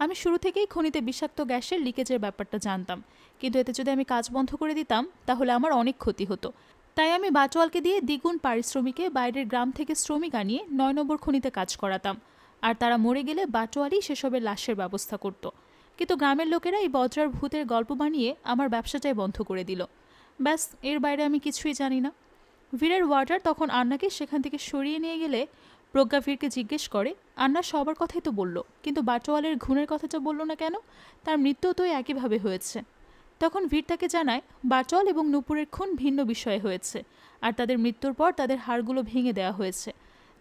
আমি শুরু থেকেই খনিতে বিষাক্ত গ্যাসের লিকেজের ব্যাপারটা জানতাম, কিন্তু এতে যদি আমি কাজ বন্ধ করে দিতাম তাহলে আমার অনেক ক্ষতি হতো। তাই আমি বাটোয়ালকে দিয়ে দ্বিগুণ পারিশ্রমিকে বাইরের গ্রাম থেকে শ্রমিক আনিয়ে ৯ নম্বর খনিতে কাজ করাতাম, আর তারা মরে গেলে বাটোয়ালই সেসবের লাশের ব্যবস্থা করত। কিন্তু গ্রামের লোকেরা এই বজ্রার ভূতের গল্প বানিয়ে আমার ব্যবসাটাই বন্ধ করে দিল। ব্যাস, এর বাইরে আমি কিছুই জানি না। বীরের ওয়ার্ডার তখন আন্নাকে সেখান থেকে সরিয়ে নিয়ে গেলে প্রজ্ঞা বীরকে জিজ্ঞেস করে, আন্না সবার কথাই তো বলল, কিন্তু বাটোয়ালের খুনের কথাটা বলল না কেন? তার মৃত্যুও তো একইভাবে হয়েছে। তখন বীর তাকে জানায় বাটোয়াল এবং নূপুরের খুন ভিন্ন বিষয়ে হয়েছে, আর তাদের মৃত্যুর পর তাদের হাড়গুলো ভেঙে দেওয়া হয়েছে,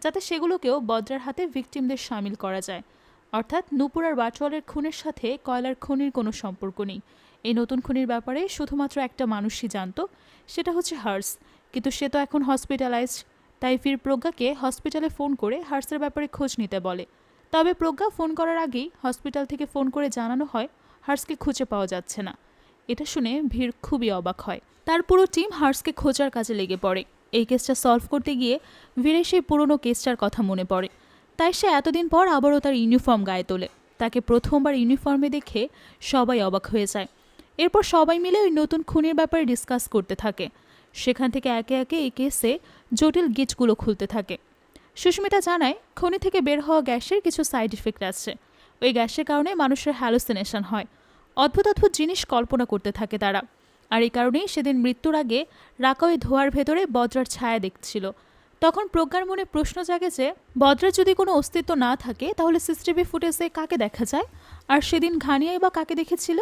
যাতে সেগুলোকেও বজ্রার হাতে ভিকটিমদের সামিল করা যায়। অর্থাৎ নূপুর আর বাটোয়ালের খুনের সাথে কয়লার খনির কোনো সম্পর্ক নেই। এই নতুন খনির ব্যাপারে শুধুমাত্র একটা মানুষই জানত, সেটা হচ্ছে হার্স, কিন্তু সে তো এখন হসপিটালাইজড। তাই ফির প্রজ্ঞাকে হসপিটালে ফোন করে হার্সের ব্যাপারে খোঁজ নিতে বলে। তবে প্রজ্ঞা ফোন করার আগেই হসপিটাল থেকে ফোন করে জানানো হয় হার্সকে খুঁজে পাওয়া যাচ্ছে না। এটা শুনে ভীর খুবই অবাক হয়। তার পুরো টিম হার্সকে খোঁজার কাজে লেগে পড়ে। এই কেসটা সলভ করতে গিয়ে ভীরের সেই পুরনো কেসটার কথা মনে পড়ে, তাই সে এতদিন পর আবারও তার ইউনিফর্ম গায়ে তোলে। তাকে প্রথমবার ইউনিফর্মে দেখে সবাই অবাক হয়ে যায়। এরপর সবাই মিলে ওই নতুন খুনের ব্যাপারে ডিসকাস করতে থাকে। সেখান থেকে একে একে এই কেসে জটিল গিটগুলো খুলতে থাকে। সুস্মিতা জানায় খনি থেকে বের হওয়া গ্যাসের কিছু সাইড ইফেক্ট আছে। ওই গ্যাসের কারণে মানুষের হ্যালুসিনেশন হয়, অদ্ভুত অদ্ভুত জিনিস কল্পনা করতে থাকে তারা। আর এই কারণেই সেদিন মৃত্যুর আগে রাকা ওই ধোঁয়ার ভেতরে বজ্রার ছায়া দেখছিল। তখন প্রজ্ঞার মনে প্রশ্ন জাগে যে, বজ্রার যদি কোনো অস্তিত্ব না থাকে তাহলে সিসিটিভি ফুটেজে কাকে দেখা যায়, আর সেদিন ঘানিয়াই বা কাকে দেখেছিল?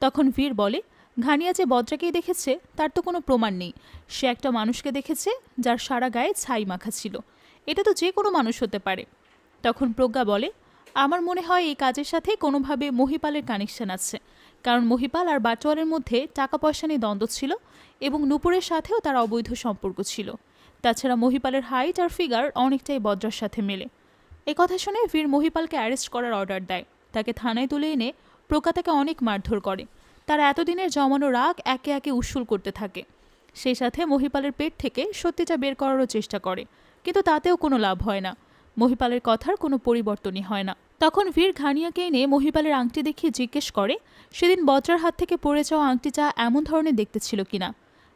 তখন বীর বলে, ঘানিয়া যে বজ্রাকেই দেখেছে তার তো কোনো প্রমাণ নেই। সে একটা মানুষকে দেখেছে যার সারা গায়ে ছাই মাখা ছিল। এটা তো যে কোনো মানুষ হতে পারে। তখন প্রজ্ঞা বলে, আমার মনে হয় এই কাজের সাথে কোনোভাবে মহিপালের কানেকশন আছে, কারণ মহিপাল আর বাটোয়ালের মধ্যে টাকা পয়সা নিয়ে দ্বন্দ্ব ছিল এবং নূপুরের সাথেও তার অবৈধ সম্পর্ক ছিল। তাছাড়া মহিপালের হাইট আর ফিগার অনেকটাই বজ্রার সাথে মেলে। কথা শুনে বীর মহিপালকে অ্যারেস্ট করার অর্ডার দেয়। তাকে থানায় তুলে এনে প্রজ্ঞা তাকে অনেক মারধর করে। তারা এতদিনের জমানো রাগ একে একে উসুল করতে থাকে। সেই সাথে মহিপালের পেট থেকে সত্যিটা বের করারও চেষ্টা করে, কিন্তু তাতেও কোনো লাভ হয় না। মহিপালের কথার কোনো পরিবর্তনই হয় না। তখন ভীর ঘানিয়াকে এনে মহিপালের আংটি দেখিয়ে জিজ্ঞেস করে সেদিন বজ্রার হাত থেকে পড়ে যাওয়া আংটিটা এমন ধরনের দেখতে ছিল কিনা।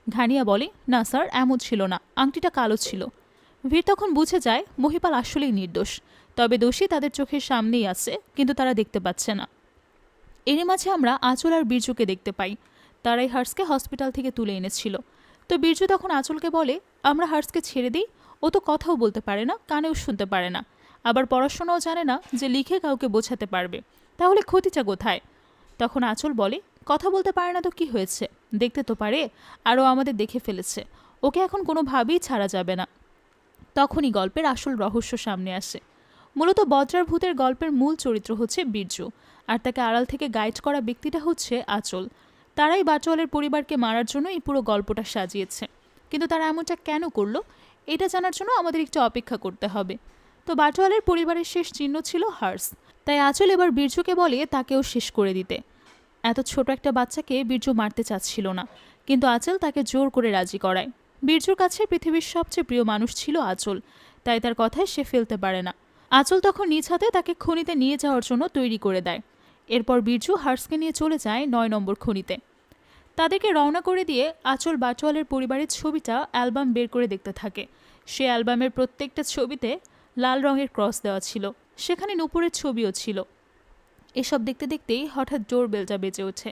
ঘানিয়া বলে, না স্যার, এমন ছিল না, আংটিটা কালো ছিল। ভীর তখন বুঝে যায় মহিপাল আসলেই নির্দোষ, তবে দোষী তাদের চোখের সামনেই আছে, কিন্তু তারা দেখতে পাচ্ছে না। এরই মাঝে আমরা আঁচল আর বীরজুকে দেখতে পাই। তারাই হার্সকে হসপিটাল থেকে তুলে এনেছিল। তো বীরজু তখন আঁচলকে বলে, আমরা হার্সকে ছেড়ে দিই, ও তো কথাও বলতে পারে না, কানেও শুনতে পারে না, আবার পড়াশোনাও জানে না যে লিখে কাউকে বোঝাতে পারবে, তাহলে ক্ষতিটা কোথায়? তখন আঁচল বলে, কথা বলতে পারে না তো কি হয়েছে, দেখতে তো পারে, আরও আমাদের দেখে ফেলেছে, ওকে এখন কোনোভাবেই ছাড়া যাবে না। তখনই গল্পের আসল রহস্য সামনে আসে। মূলত বজ্রার ভূতের গল্পের মূল চরিত্র হচ্ছে বীরজু, আর তাকে আড়াল থেকে গাইড করা ব্যক্তিটা হচ্ছে আঁচল। তারাই বাটোয়ালের পরিবারকে মারার জন্য এই পুরো গল্পটা সাজিয়েছে। কিন্তু তারা এমনটা কেন করলো, এটা জানার জন্য আমাদের একটু অপেক্ষা করতে হবে। তো বাটোয়ালের পরিবারের শেষ চিহ্ন ছিল হার্স, তাই আঁচল এবার বীরজুকে বলে তাকেও শেষ করে দিতে। এত ছোট একটা বাচ্চাকে বীরজু মারতে চাচ্ছিল না, কিন্তু আঁচল তাকে জোর করে রাজি করায়। বীরজুর কাছে পৃথিবীর সবচেয়ে প্রিয় মানুষ ছিল আঁচল, তাই তার কথায় সে ফেলতে পারে না। আঁচল তখন নিজ হাতে তাকে খনিতে নিয়ে যাওয়ার জন্য তৈরি করে দেয়। এরপর বীরজু হার্সকে নিয়ে চলে যায় ৯ নম্বর খনিতে। তাদেরকে রওনা করে দিয়ে আঁচল বাটোয়ালের পরিবারের ছবিটা অ্যালবাম বের করে দেখতে থাকে। সে অ্যালবামের প্রত্যেকটা ছবিতে লাল রঙের ক্রস দেওয়া ছিল, সেখানে নূপুরের ছবিও ছিল। এসব দেখতে দেখতেই হঠাৎ ডোর বেলটা বেজে ওঠে।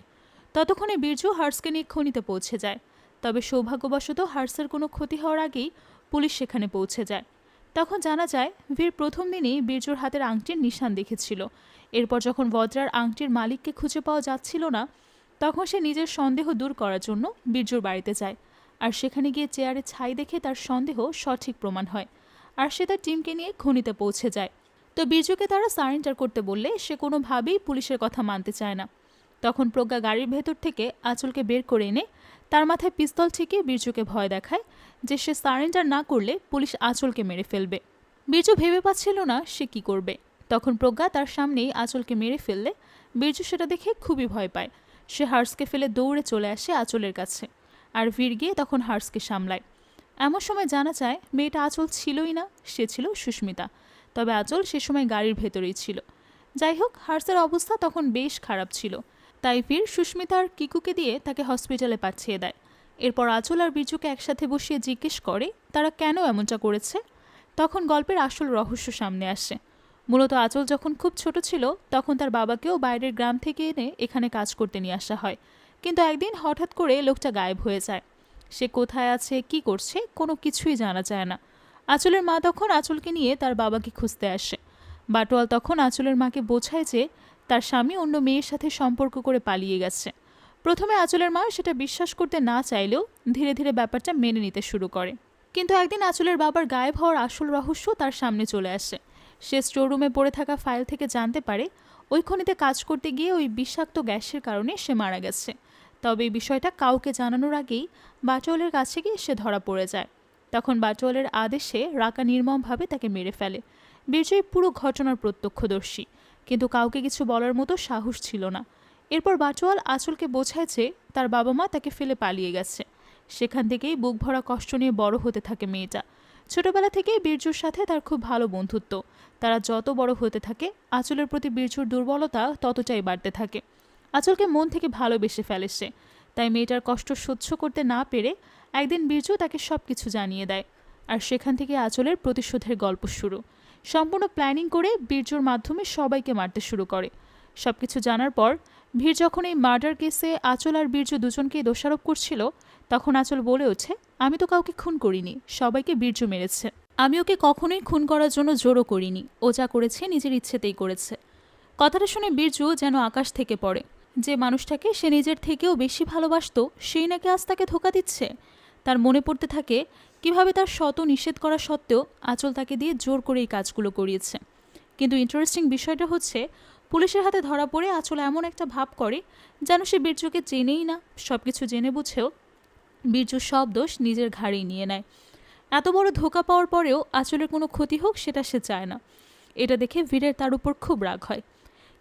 ততক্ষণে বীরজু হার্সকে নিয়ে খনিতে পৌঁছে যায়। তবে সৌভাগ্যবশত হার্সের কোনো ক্ষতি হওয়ার আগেই পুলিশ সেখানে পৌঁছে যায়। তখন জানা যায় বীর প্রথম দিনেই বীরজুর হাতের আংটির নিশান দেখেছিল। এরপর যখন বজ্রার আংটির মালিককে খুঁজে পাওয়া যাচ্ছিল না, তখন সে নিজের সন্দেহ দূর করার জন্য বীরজুর বাড়িতে যায়। আর সেখানে গিয়ে চেয়ারে ছাই দেখে তার সন্দেহ সঠিক প্রমাণ হয়, আর সে তার টিমকে নিয়ে খনিতে পৌঁছে যায়। তো বীরজুকে তারা সারেন্ডার করতে বললে সে কোনোভাবেই পুলিশের কথা মানতে চায় না। তখন প্রজ্ঞা গাড়ির ভেতর থেকে আঁচলকে বের করে এনে তার মাথায় পিস্তল ঠেকিয়ে বীরজুকে ভয় দেখায় যে সে সারেন্ডার না করলে পুলিশ আঁচলকে মেরে ফেলবে। বীরজু ভেবে পাচ্ছিল না সে কি করবে। তখন প্রজ্ঞা তার সামনেই আঁচলকে মেরে ফেললে বীরজু সেটা দেখে খুবই ভয় পায়। সে হার্সকে ফেলে দৌড়ে চলে আসে আঁচলের কাছে, আর বীর গিয়ে তখন হার্সকে সামলায়। এমন সময় জানা যায় মেয়েটা আঁচল ছিলই না, সে ছিল সুস্মিতা। তবে আঁচল সে সময় গাড়ির ভেতরেই ছিল। যাই হোক, হার্সের অবস্থা তখন বেশ খারাপ ছিল, তাই ফির সুস্মিতার কিকুকে দিয়ে তাকে হসপিটালে পাঠিয়ে দেয়। এরপর আঁচল আর বীরজুকে একসাথে বসিয়ে জিজ্ঞেস করে তারা কেন এমনটা করেছে। তখন গল্পের আসল রহস্য সামনে আসে। মূলত আঁচল যখন খুব ছোট ছিল তখন তার বাবাকেও বাইরের গ্রাম থেকে এনে এখানে কাজ করতে নিয়ে আসা হয়, কিন্তু একদিন হঠাৎ করে লোকটা গায়েব হয়ে যায়। সে কোথায় আছে, কি করছে, কোনো কিছুই জানা যায় না। আঁচলের মা তখন আঁচলকে নিয়ে তার বাবাকে খুঁজতে আসে। বাটোয়াল তখন আঁচলের মাকে বোঝায় যে তার স্বামী অন্য মেয়ের সাথে সম্পর্ক করে পালিয়ে গেছে। প্রথমে আঁচলের মা সেটা বিশ্বাস করতে না চাইলেও ধীরে ধীরে ব্যাপারটা মেনে নিতে শুরু করে। কিন্তু একদিন আঁচলের বাবার গায়েব হওয়ার আসল রহস্য তার সামনে চলে আসে। সে স্টোররুমে পড়ে থাকা ফাইল থেকে জানতে পারে ওই খনিতে কাজ করতে গিয়ে ওই বিষাক্ত গ্যাসের কারণে সে মারা গেছে। তবে এই বিষয়টা কাউকে জানানোর আগেই বাটোয়ালের কাছে গিয়ে সে ধরা পড়ে যায়। তখন বাটোয়ালের আদেশে রাকা নির্মমভাবে তাকে মেরে ফেলে। বিজয় পুরো ঘটনার প্রত্যক্ষদর্শী, কিন্তু কাউকে কিছু বলার মতো সাহস ছিল না। এরপর বাটোয়াল আঁচলকে বোঝায় যে তার বাবা মা তাকে ফেলে পালিয়ে গেছে। সেখান থেকেই বুক ভরা কষ্ট নিয়ে বড় হতে থাকে মেয়েটা। ছোটবেলা থেকেই বীরজুর সাথে তার খুব ভালো বন্ধুত্ব। তারা যত বড় হতে থাকে আঁচলের প্রতি বীরজুর দুর্বলতা ততটাই বাড়তে থাকে। আঁচলকে মন থেকে ভালোবেসে ফেলে সে, তাই মেয়েটার কষ্ট সহ্য করতে না পেরে একদিন বীরজু তাকে সব কিছু জানিয়ে দেয়। আর সেখান থেকে আঁচলের প্রতিশোধের গল্প শুরু। সম্পূর্ণ প্ল্যানিং করে বীরজুর মাধ্যমে সবাইকে মারতে শুরু করে। সবকিছু জানার পর ভীর যখন এই মার্ডার কেসে আঁচল আর বীরজু দুজনকেই দোষারোপ করছিল, তখন আঁচল বলে ওঠে, আমি তো কাউকে খুন করিনি, সবাইকে বীরজু মেরেছে। আমি ওকে কখনোই খুন করার জন্য জোরও করিনি, ও যা করেছে নিজের ইচ্ছেতেই করেছে। কথাটা শুনে বীরজু যেন আকাশ থেকে পড়ে। যে মানুষটাকে সে নিজের থেকেও বেশি ভালোবাসত সেই নাকি আজ তাকে ধোঁকা দিচ্ছে। তার মনে পড়তে থাকে কিভাবে তার শত নিষেধ করা সত্ত্বেও আঁচল তাকে দিয়ে জোর করে এই কাজগুলো করিয়েছে। কিন্তু ইন্টারেস্টিং বিষয়টা হচ্ছে পুলিশের হাতে ধরা পড়ে আঁচল এমন একটা ভাব করে যেন সে বীরজুকে চেনেই না। সব কিছু জেনে বুঝেও বীরজু সব দোষ নিজের ঘাড়েই নিয়ে নেয়। এত বড় ধোঁকা পাওয়ার পরেও আঁচলের কোনো ক্ষতি হোক সেটা সে চায় না। এটা দেখে বীরের তার উপর খুব রাগ হয়।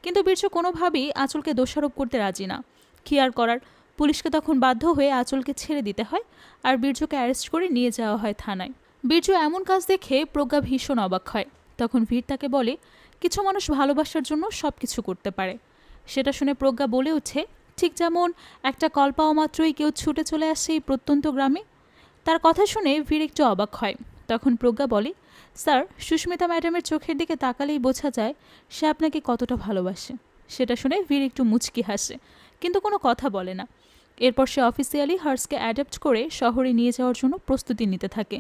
কিন্তু বীরজু কোনোভাবেই আঁচলকে দোষারোপ করতে রাজি না। কি আর করার, পুলিশকে তখন বাধ্য হয়ে আঁচলকে ছেড়ে দিতে হয় আর বীর্যকে অ্যারেস্ট করে নিয়ে যাওয়া হয় থানায়। বীর্য এমন কাজ দেখে প্রজ্ঞা ভীষণ অবাক হয়। তখন বীর তাকে বলে, কিছু মানুষ ভালোবাসার জন্য সব কিছু করতে পারে। সেটা শুনে প্রজ্ঞা বলে ওঠে, ঠিক যেমন একটা কল পাওয়া মাত্রই কেউ ছুটে চলে আসে এই প্রত্যন্ত গ্রামে। তার কথা শুনে বীর একটু অবাক হয়। তখন প্রজ্ঞা বলে, স্যার, সুস্মিতা ম্যাডামের চোখের দিকে তাকালেই বোঝা যায় সে আপনাকে কতটা ভালোবাসে। সেটা শুনে বীর একটু মুচকি হাসে, কিন্তু কোনো কথা বলে না। এরপর সে অফিসিয়ালি হার্সকে অ্যাডাপ্ট করে শহরে নিয়ে যাওয়ার জন্য প্রস্তুতি নিতে থাকে।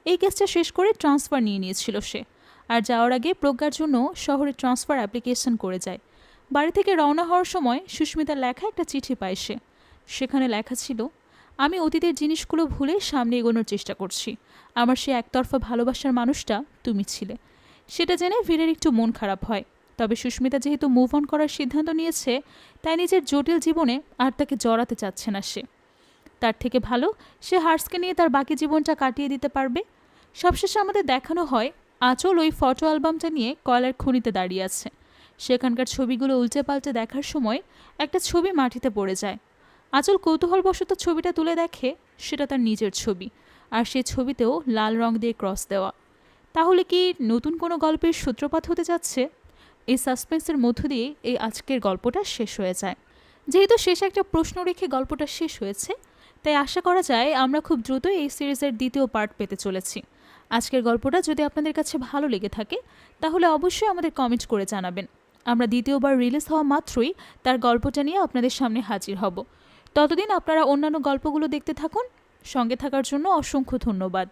এই কেসটা শেষ করে ট্রান্সফার নিয়ে নিয়েছিল সে, আর যাওয়ার আগে প্রজ্ঞার জন্য শহরে ট্রান্সফার অ্যাপ্লিকেশন করে যায়। বাড়ি থেকে রওনা হওয়ার সময় সুস্মিতার লেখা একটা চিঠি পায় সে। সেখানে লেখা ছিল, আমি অতীতের জিনিসগুলো ভুলে সামনে এগোনোর চেষ্টা করছি। আমার সে একতরফা ভালোবাসার মানুষটা তুমি ছিলে। সেটা জেনে বীরের একটু মন খারাপ হয়। তবে সুস্মিতা যেহেতু মুভ অন করার সিদ্ধান্ত নিয়েছে, তাই নিজের জটিল জীবনে আর তাকে জড়াতে চাচ্ছে না সে। তার থেকে ভালো সে হার্সকে নিয়ে তার বাকি জীবনটা কাটিয়ে দিতে পারবে। সবশেষে আমাদের দেখানো হয় আঁচল ওই ফটো অ্যালবামটা নিয়ে কয়লার খনিতে দাঁড়িয়ে আছে। সেখানকার ছবিগুলো উল্টে পাল্টে দেখার সময় একটা ছবি মাটিতে পড়ে যায়। আঁচল কৌতূহলবশত ছবিটা তুলে দেখে সেটা তার নিজের ছবি, আর সেই ছবিতেও লাল রং দিয়ে ক্রস দেওয়া। তাহলে কি নতুন কোনো গল্পের সূত্রপাত হতে যাচ্ছে? এই সাসপেন্সের মধ্য দিয়ে এই আজকের গল্পটা শেষ হয়ে যায়। যেহেতু শেষে একটা প্রশ্ন রেখে গল্পটা শেষ হয়েছে, তাই আশা করা যায় আমরা খুব দ্রুতই এই সিরিজের দ্বিতীয় পার্ট পেতে চলেছি। আজকের গল্পটা যদি আপনাদের কাছে ভালো লেগে থাকে তাহলে অবশ্যই আমাদের কমেন্ট করে জানাবেন। আমরা দ্বিতীয়বার রিলিজ হওয়া মাত্রই তার গল্পটা নিয়ে আপনাদের সামনে হাজির হব। ততদিন আপনারা অন্যান্য গল্পগুলো দেখতে থাকুন। সঙ্গে থাকার জন্য অসংখ্য ধন্যবাদ।